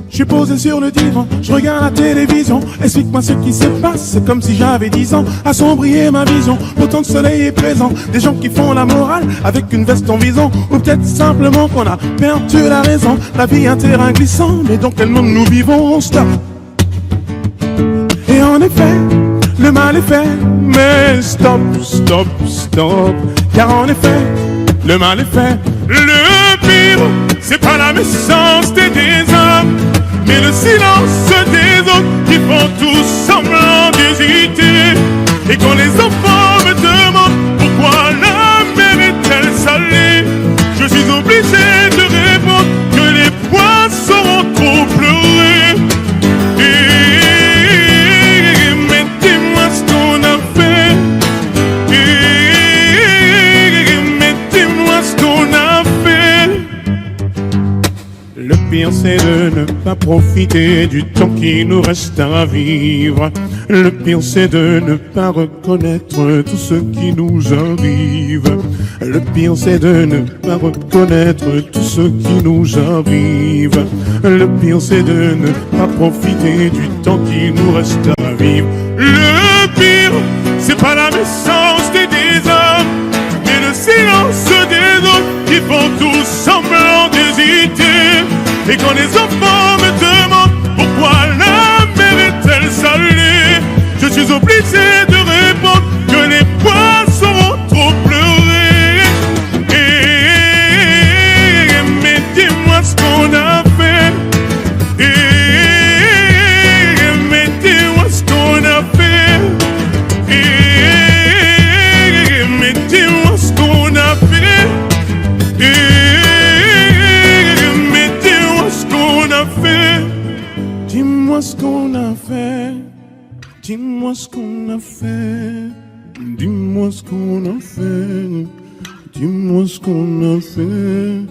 Je suis posé sur le divan, je regarde la télévision. Explique-moi ce qui se passe, c'est comme si j'avais 10 ans. Assombrir ma vision, autant de soleil est présent. Des gens qui font la morale avec une veste en vison. Ou peut-être simplement qu'on a perdu la raison. La vie est un terrain glissant, mais dans quel monde nous vivons? Stop. Et en effet, le mal est fait, mais stop, stop, stop. Car en effet, le mal est fait. Le pire, c'est pas la méchanceté des hommes, mais le silence des autres qui font tous semblant d'hésiter. Et quand les enfants me demandent pourquoi la mer est-elle salée, je suis obligé de répondre que les poissons ont trop pleuré. Mais dis-moi ce qu'on a fait. Mais dis-moi ce qu'on a fait. Le pire c'est de ne pas profiter du temps qui nous reste à vivre. Le pire c'est de ne pas reconnaître tout ce qui nous arrive. Le pire c'est de ne pas reconnaître tout ce qui nous arrive. Le pire c'est de ne pas profiter du temps qui nous reste à vivre. Le pire c'est pas la méchanceté des hommes, mais le silence des autres qui font tous semblant d'hésiter. Et quand les enfants me demandent pourquoi la mer est-elle salée, je suis obligé de répondre que les poissons ont trop pleuré. Mais dis-moi ce qu'on a fait. Mais dis-moi ce qu'on a fait. Mais dis-moi ce qu'on a fait. Dis-moi ce qu'on a fait. Dis-moi ce qu'on a fait. Dis-moi ce qu'on a fait. Dis-moi ce qu'on a fait.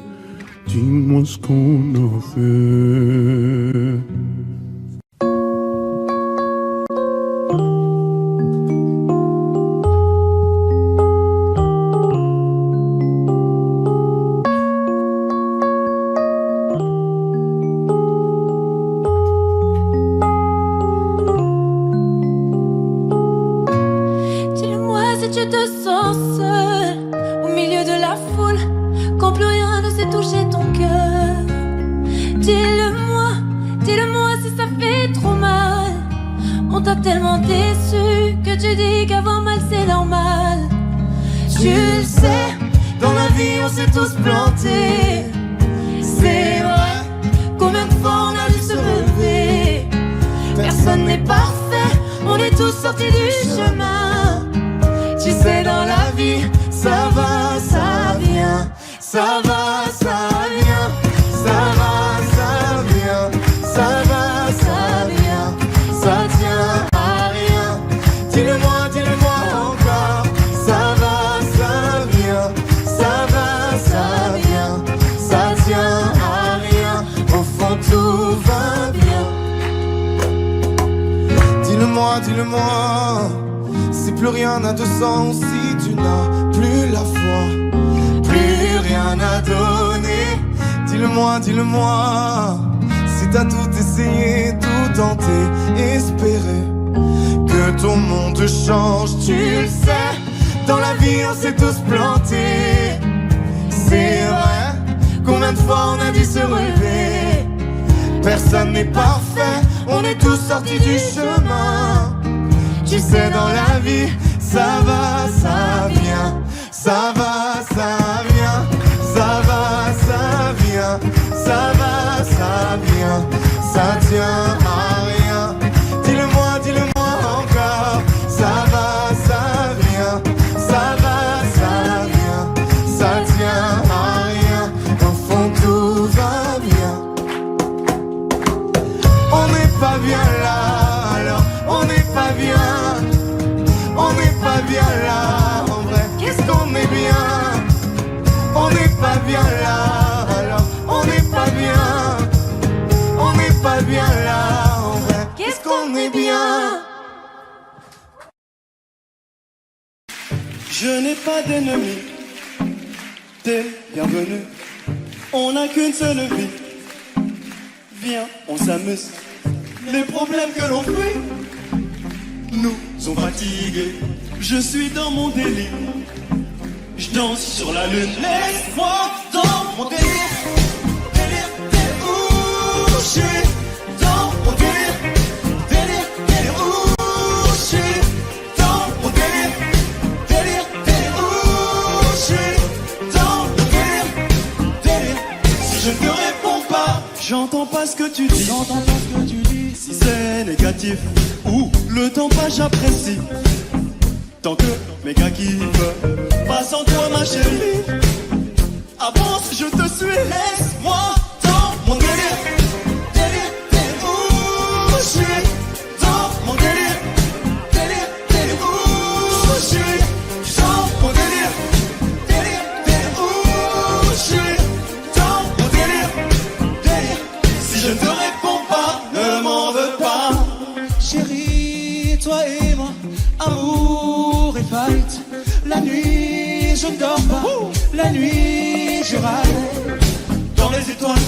Dis-moi ce qu'on a fait. Dis-le-moi, si plus rien n'a de sens, si tu n'as plus la foi, plus rien à donner. Dis-le-moi, dis-le-moi, si t'as tout essayé, tout tenté, espéré que ton monde change. Tu le sais, dans la vie on s'est tous plantés. C'est vrai, combien de fois on a dû se relever. Personne n'est parfait, on est tous sortis du chemin. Tu sais dans la vie, ça va, ça vient. Ça va, ça vient. Ça va, ça vient. Ça va, ça vient. Ça tient à rien. Dis-le-moi, dis-le-moi encore. Ça va, ça vient. Ça va, ça vient. Ça tient à rien. Au fond tout va bien. On n'est pas bien là, alors on n'est pas bien. On n'est pas bien là, en vrai, qu'est-ce qu'on est bien. On n'est pas bien là, alors on n'est pas bien. On n'est pas bien là, en vrai, qu'est-ce qu'on est bien. Je n'ai pas d'ennemis, t'es bienvenu. On n'a qu'une seule vie, viens, on s'amuse. Les problèmes que l'on fuit nous ont fatigués. Je suis dans mon délire, je danse sur la lune. Laisse-moi dans mon délire. Délire, délire, où je suis dans mon délire. Délire, délire, où je suis dans mon délire. Délire, délire, où je suis dans mon délire. Délire, si je ne te réponds pas, j'entends pas ce que tu dis. J'entends pas ce que tu dis. Si c'est négatif ou le temps passe, j'apprécie. Tant que mes gars kiffent, pas sans toi ma chérie. Avance, je te suis, laisse-moi dans mon délire. Délire, délire, où je suis dans mon délire. Délire, délire, où je suis dans mon délire. Délire, délire, où je suis dans mon délire. Délire, si je ne te réponds pas, ne m'en veux pas. Chérie, toi et moi, amour et fight. La nuit, je ne dors pas. La nuit, je râle dans les étoiles.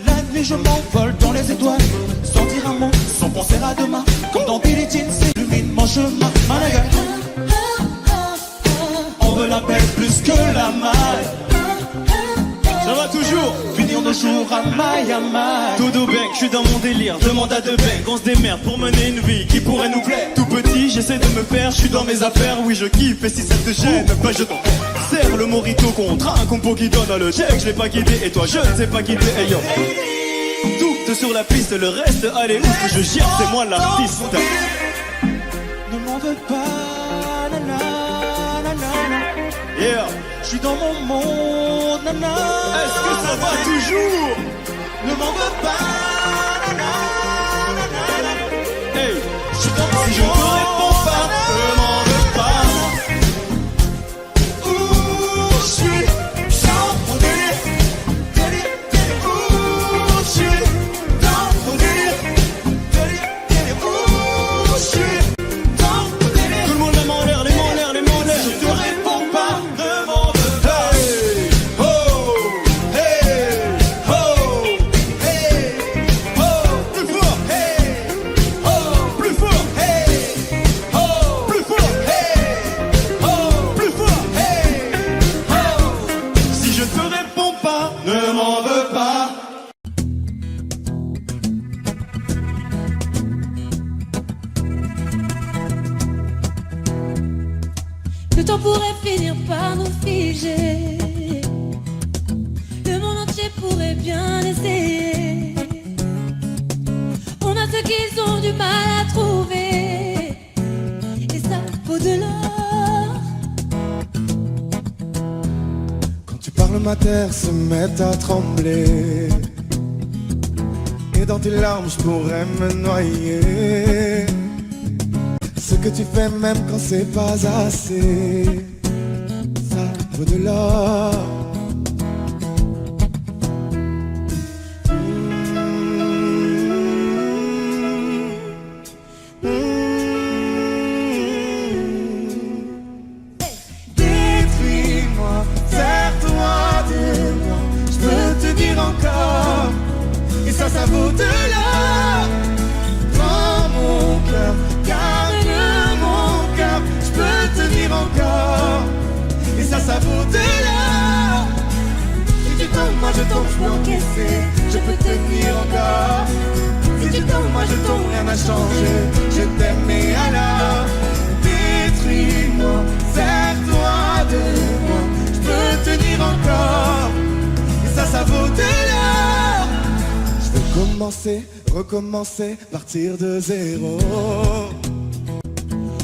La nuit, je m'envole dans les étoiles. Sans dire un mot, sans penser à demain. Comme dans Billie Jean, s'illumine mon chemin. Malaga, on veut la paix plus que la maille. Ça va toujours, finir nos jours à maille à maille. Dodo Bank, je suis dans mon délire, demande à deux banks. On se démerde pour mener une vie qui pourrait nous plaire. Tout petit, j'essaie de me faire, je suis dans mes affaires. Oui, je kiffe, et si ça te gêne, bah je t'en serre le morito contre un compo qui donne le check. Je l'ai pas guidé, et toi je ne sais pas guider, hey yo. Doute sur la piste, le reste, allez, où que je gère, c'est moi l'artiste. Ne m'en veux pas, nana, nana. Yeah. Je suis dans mon monde, nana. Est-ce que ça va toujours? Ne m'en veux pas, nana, nana. Hey, je suis dans mon monde. Si je ne te réponds pas, ne m'en veux pas. Où je suis dans mon délire. Délire, délire, où je suis dans mon délire. Délire, délire, où je suis dans mon délire. Tout le monde les mains en l'air, les mains en l'air, les mains en l'air. Si je te réponds pas, ne m'en veux pas. Le temps pourrait finir par nous figer. Le monde entier pourrait bien essayer. On a ce qu'ils ont du mal à trouver. Et ça vaut de l'or. Quand tu parles, ma terre se met à trembler. Et dans tes larmes, je pourrais me noyer. Ce que tu fais même quand c'est pas assez, ça vaut de l'or. Détruis-moi, serre-toi de moi. Je peux te dire encore, et ça vaut de l'or. Prends mon cœur, encore, et ça vaut de l'or. Si tu tombes, moi je tombe, je peux encaisser, je peux tenir encore. Si tu tombes, moi je tombe, rien n'a changé, je t'aime et alors détruis-moi, serre-toi de moi, je peux tenir encore, et ça vaut de l'or. Je veux commencer, recommencer, partir de zéro.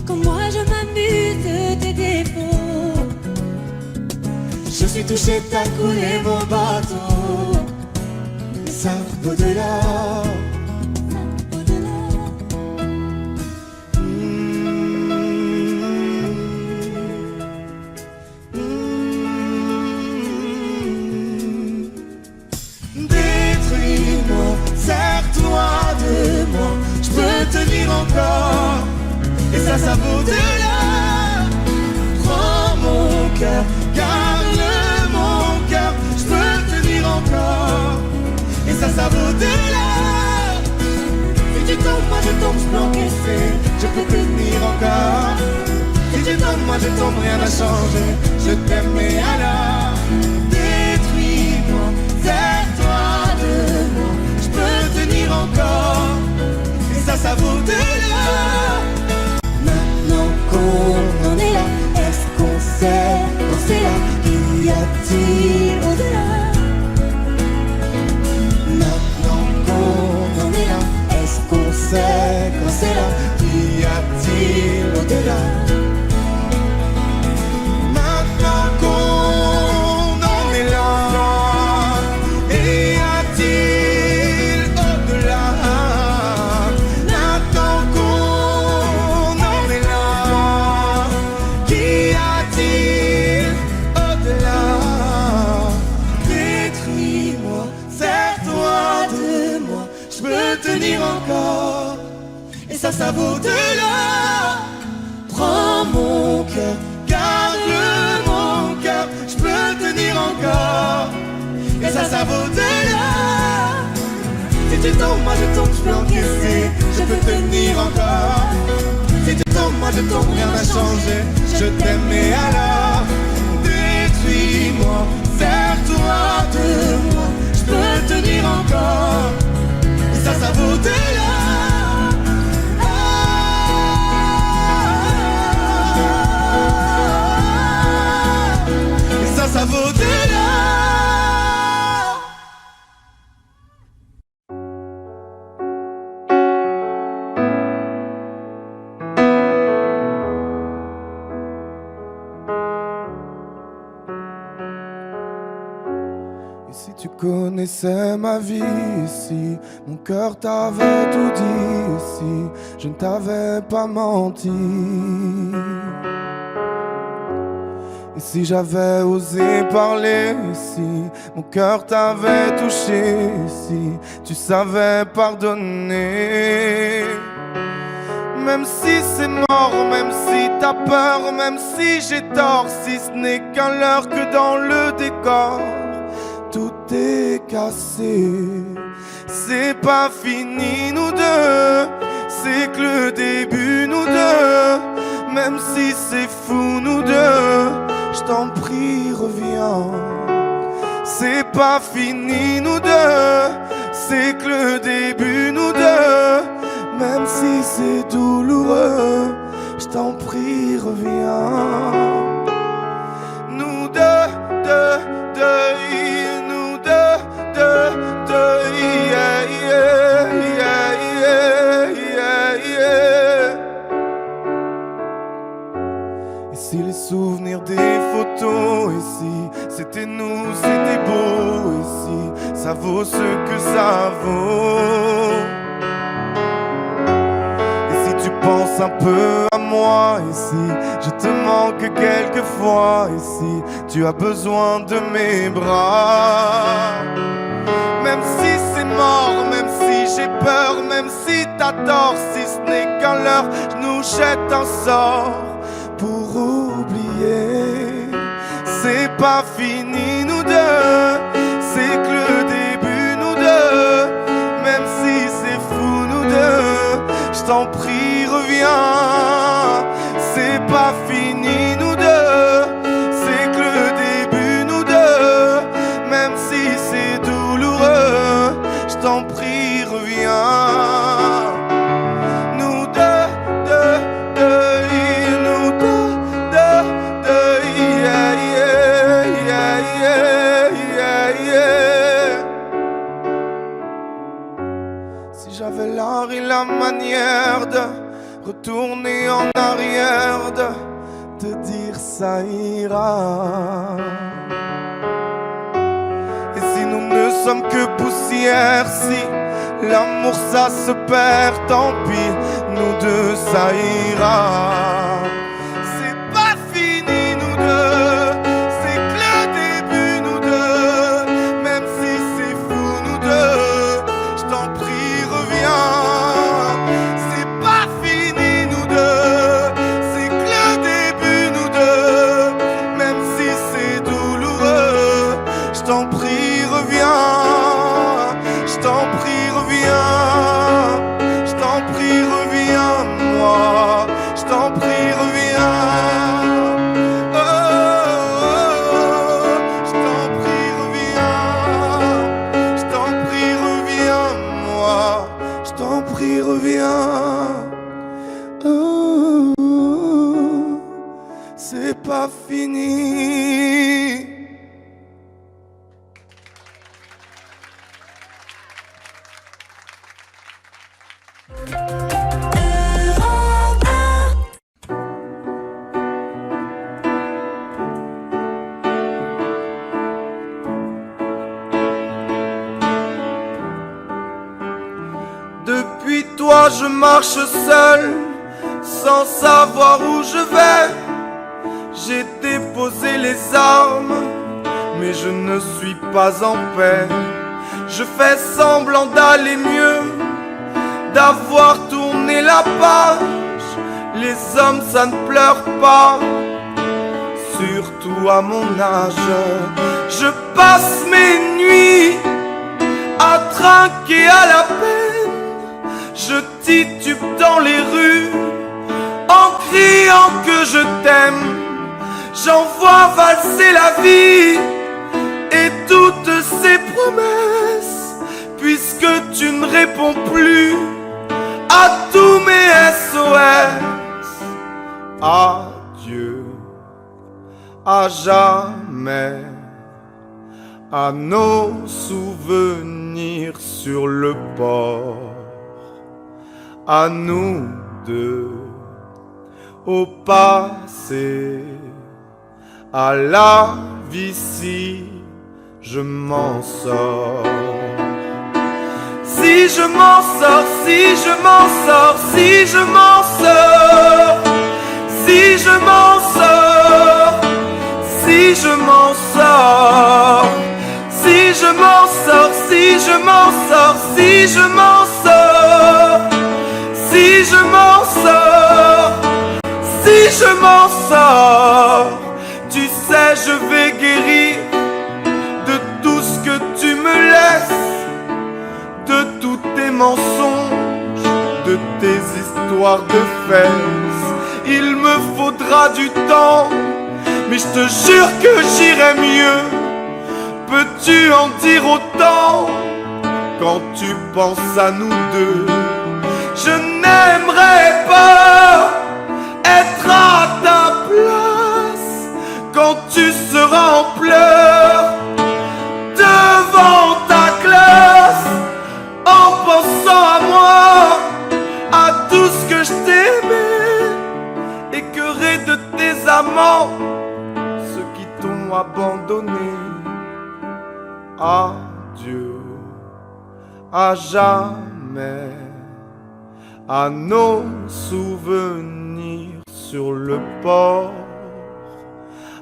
Comme moi je m'amuse de tes défauts. Je suis touché, t'as coulé mon bateau. Ça vaut de l'or. encore. Et ça vaut de l'or. Prends mon cœur, garde mon cœur, je peux tenir encore. Et ça vaut de l'or. Si tu tombes, moi je tombe, je peux encaisser, je peux tenir encore. Si tu tombes, moi je tombe, rien n'a changé, je t'aime et alors détruis-moi, sers-toi de moi, je peux tenir encore. Et ça vaut de l'or. Maintenant qu'on en est là, est-ce qu'on sait quand c'est là? Qu'y a-t-il au-delà? Maintenant qu'on en est là, est-ce qu'on sait quand c'est là? Qu'y a-t-il au-delà? Maintenant qu'on en est là, y a-t-il au-delà? Maintenant qu'on en est là, qu'y a-t-il au-delà? Détruis-moi, sers-toi de moi, je peux tenir encore. Et ça vaut de l'or. Prends mon cœur, garde mon cœur, je peux tenir encore. Et ça vaut de l'or. Si tu tombes, moi je tombe, je peux encaisser, je peux tenir encore. Si tu tombes, moi je tombe, rien n'a changé, je t'aime et alors détruis-moi, sers-toi de moi, je peux tenir encore. Et ça vaut de l'or. Ça vaut de l'or. Et si tu connaissais ma vie ici, mon cœur t'avait tout dit ici, je ne t'avais pas menti. Et si j'avais osé parler ici, mon cœur t'avait touché ici, tu savais pardonner. Même si c'est mort, même si t'as peur, même si j'ai tort, si ce n'est qu'un leurre que dans le décor, tout est cassé. C'est pas fini nous deux, c'est que le début nous deux. Même si c'est fou nous deux, je t'en prie reviens. C'est pas fini nous deux, c'est que le début nous deux. Même si c'est douloureux, je t'en prie reviens. Nous deux, nous deux, yeah, yeah, yeah, yeah, yeah. Et si les souvenirs des photos ici, c'était nous, c'était beau ici, ça vaut ce que ça vaut. Et si tu penses un peu à moi ici, je te manque quelquefois ici, tu as besoin de mes bras. Même si c'est mort, même si j'ai peur, même si t'as tort, si ce n'est qu'un leurre, je nous jette un sort pour oublier. C'est pas fini nous deux, c'est que le début nous deux. Même si c'est fou nous deux, je t'en prie reviens. C'est pas fini nous deux, c'est que le début nous deux. Même si c'est douloureux, je t'en prie reviens. Nous deux, nous deux, yeah, yeah, yeah, yeah, yeah. Si j'avais l'art et la manière de retourner en arrière, de te dire ça ira. Et si nous ne sommes que poussière, si l'amour ça se perd, tant pis, nous deux ça ira. C'est pas fini nous deux, c'est que le début nous deux. Même si c'est fou nous deux, je t'en prie reviens. C'est pas fini. pas fini. Depuis toi je marche seul, sans savoir où je vais. J'ai déposé les armes, mais je ne suis pas en paix. Je fais semblant d'aller mieux, d'avoir tourné la page. Les hommes ça ne pleure pas, surtout à mon âge. Je passe mes nuits à trinquer à la peine. Je titube dans les rues en criant que je t'aime. J'envoie valser la vie et toutes ses promesses, puisque tu ne réponds plus à tous mes SOS. Adieu à jamais, à nos souvenirs sur le port, à nous deux, au passé, à la vie si je m'en sors. Si je m'en sors, si je m'en sors, si je m'en sors, si je m'en sors, si je m'en sors, si je m'en sors, si je m'en sors, si je m'en sors, si je m'en sors, si je m'en sors, tu sais je vais guérir de tout ce que tu me laisses, de tous tes mensonges, de tes histoires de fesses. Il me faudra du temps, mais je te jure que j'irai mieux. Peux-tu en dire autant quand tu penses à nous deux? Je n'aimerais pas être à ta place quand tu seras en pleurs devant ta classe, en pensant à moi, à tout ce que je t'aimais, écœuré de tes amants, ceux qui t'ont abandonné. Adieu à jamais, à nos souvenirs sur le port,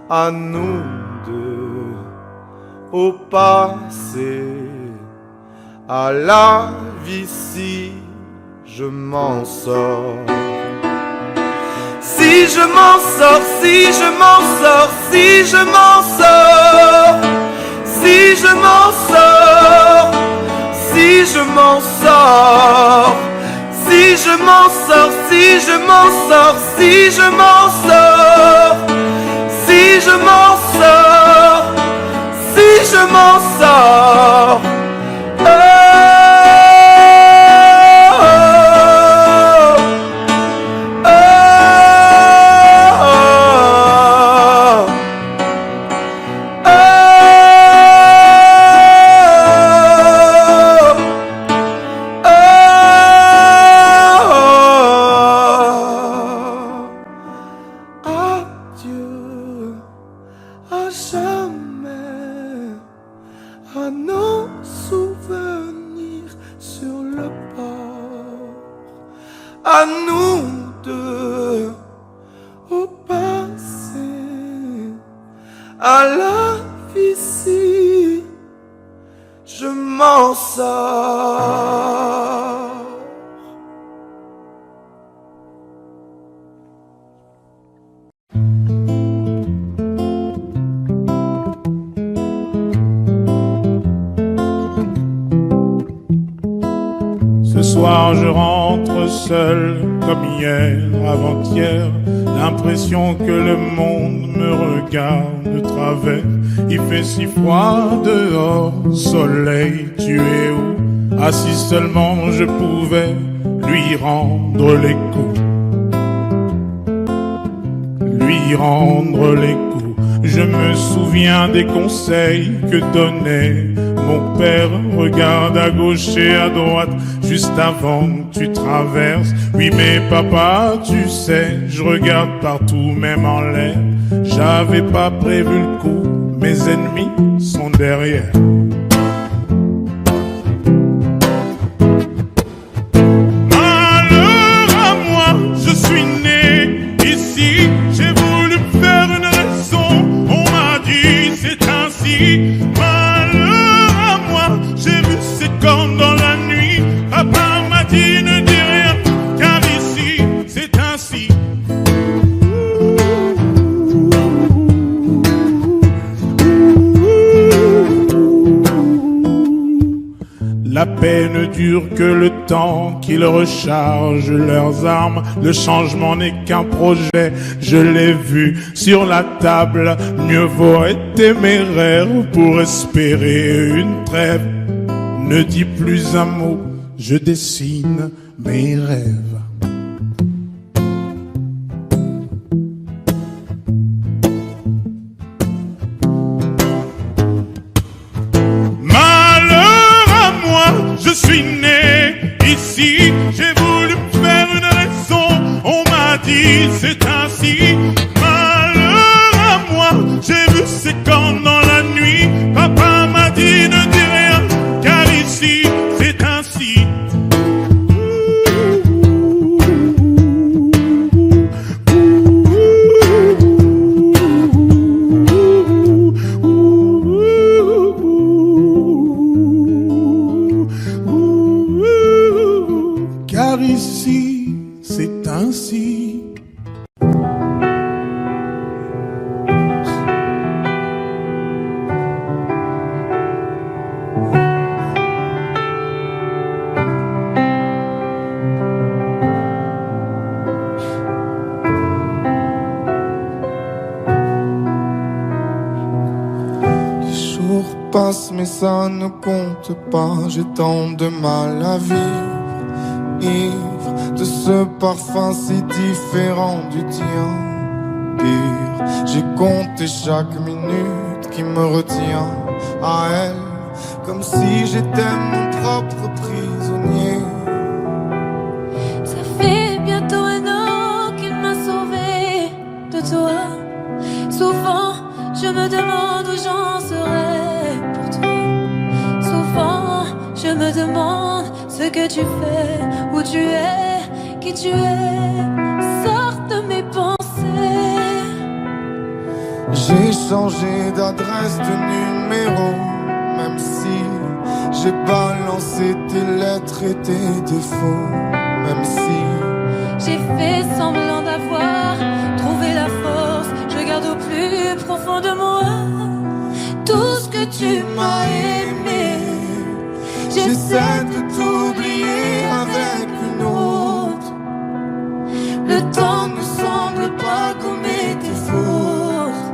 à nous deux, au passé, à la vie si je m'en sors. Si je m'en sors, si je m'en sors, si je m'en sors, si je m'en sors, si je m'en sors, si je m'en sors, si je m'en sors, si je m'en sors, si je m'en sors, si je m'en sors. À nous deux, au passé, à la vie si je m'en sors. Ce soir je rentre seul comme hier, avant-hier, l'impression que le monde me regarde de travers. Il fait si froid dehors, soleil, tu es où? Ah si seulement je pouvais lui rendre les coups, lui rendre les coups. Je me souviens des conseils que donnait mon père. Regarde à gauche et à droite, juste avant que tu traverses. Oui mais papa, tu sais, je regarde partout, même en l'air. J'avais pas prévu le coup, mes ennemis sont derrière. Malheur à moi, je suis né ici. J'ai voulu me faire une raison, on m'a dit c'est ainsi. Malheur à moi, j'ai vu c'est comme dans la nuit. Papa m'a dit ne dis rien, car ici c'est ainsi. La paix ne dure que le temps qu'ils rechargent leurs armes. Le changement n'est qu'un projet, je l'ai vu sur la table. Mieux vaut être téméraire pour espérer une trêve. Ne dis plus un mot, je dessine mes rêves. Je suis né ici, j'ai voulu me faire une raison, on m'a dit c'est ainsi. Malheur à moi, j'ai vu c'est comme dans la nuit. Papa m'a dit ne dis rien, car ici c'est ainsi. Car ici, c'est ainsi. Les jours passent mais ça ne compte pas. J'ai tant de mal à vivre, ivre de ce parfum si différent du tien. Pire, j'ai compté chaque minute qui me retient à elle, comme si j'étais mon propre prisonnier. Ça fait bientôt un an qu'il m'a sauvé de toi. Souvent, je me demande où j'en serais pour toi. Souvent, je me demande ce que tu fais, où tu es, qui tu es. Sors de mes pensées. J'ai changé d'adresse, de numéro, même si j'ai balancé tes lettres et tes défauts. Même si j'ai fait semblant d'avoir trouvé la force, je garde au plus profond de moi tout ce que tu m'as aimé. J'essaie de t'oublier avec une autre. Le temps ne semble pas gommer tes fautes.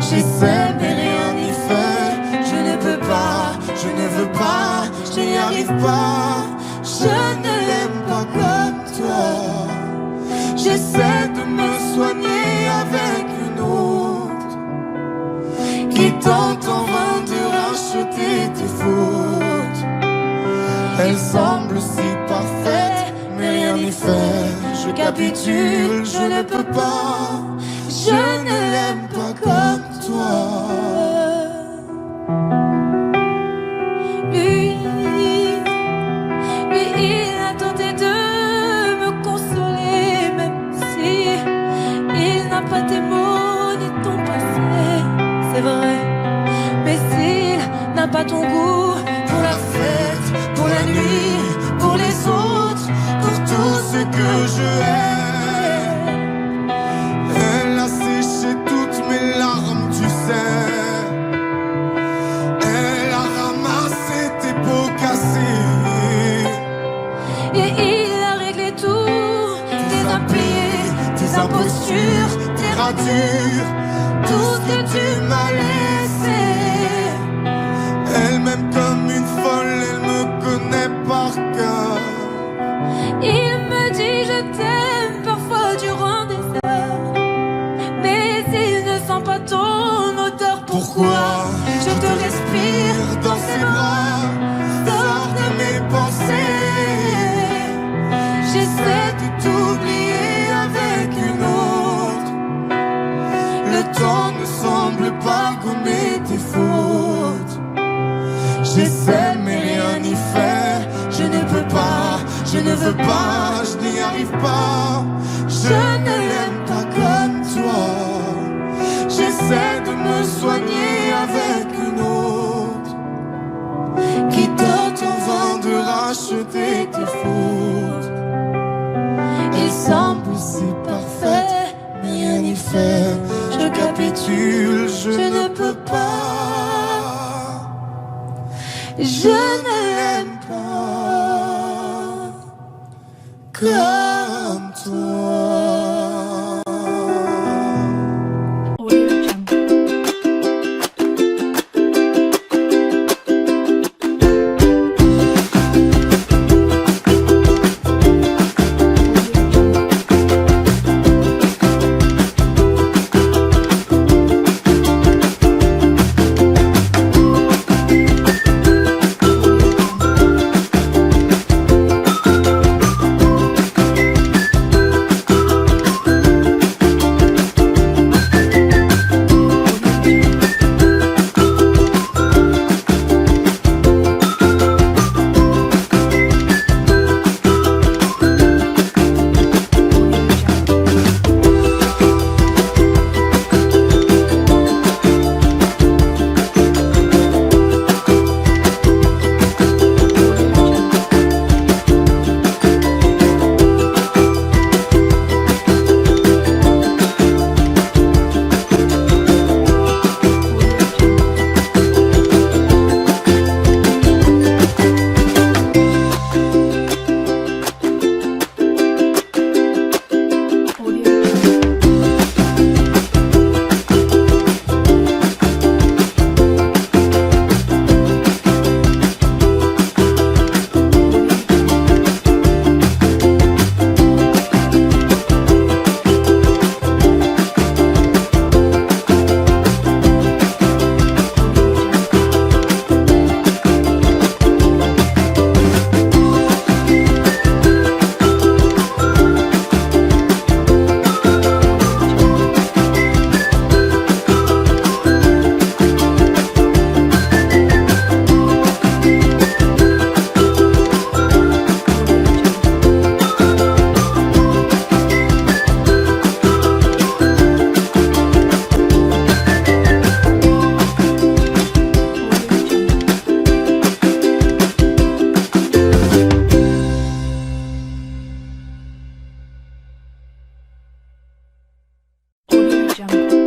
J'essaie mais rien n'y fait. Je ne peux pas, je ne veux pas, je n'y arrive pas. Je ne l'aime pas comme toi. J'essaie de me soigner avec une autre qui tente en vain de racheter tes fautes. elle semble si parfaite, mais rien n'y fait. Je capitule, je ne peux pas. Je ne l'aime pas comme toi. Lui, il a tenté de me consoler, même si il n'a pas tes mots ni ton passé. C'est vrai, mais s'il n'a pas ton goût pour la fête, pour la nuit, pour les autres, pour tout ce que je hais, elle a séché toutes mes larmes, tu sais. Elle a ramassé tes pots cassés. et il a réglé tout, tes impayés, tes impostures, tes ratures, tout ce que tu m'as laissé. Elle m'aime comme une folle, elle me connaît par cœur. Il me dit je t'aime parfois durant des heures. J'essaie de t'oublier avec un autre. Le temps ne semble pas gommer tes fautes. J'essaie mais rien n'y fait. Je ne peux pas, je ne veux pas, je n'y arrive pas. Je ne l'aime pas comme toi. J'essaie de me soigner avec une autre qui tente en vain de racheter tes fautes. Il semble si parfait, mais rien n'y fait. Je capitule, je ne peux pas. Je ne l'aime pas comme toi. Jungle.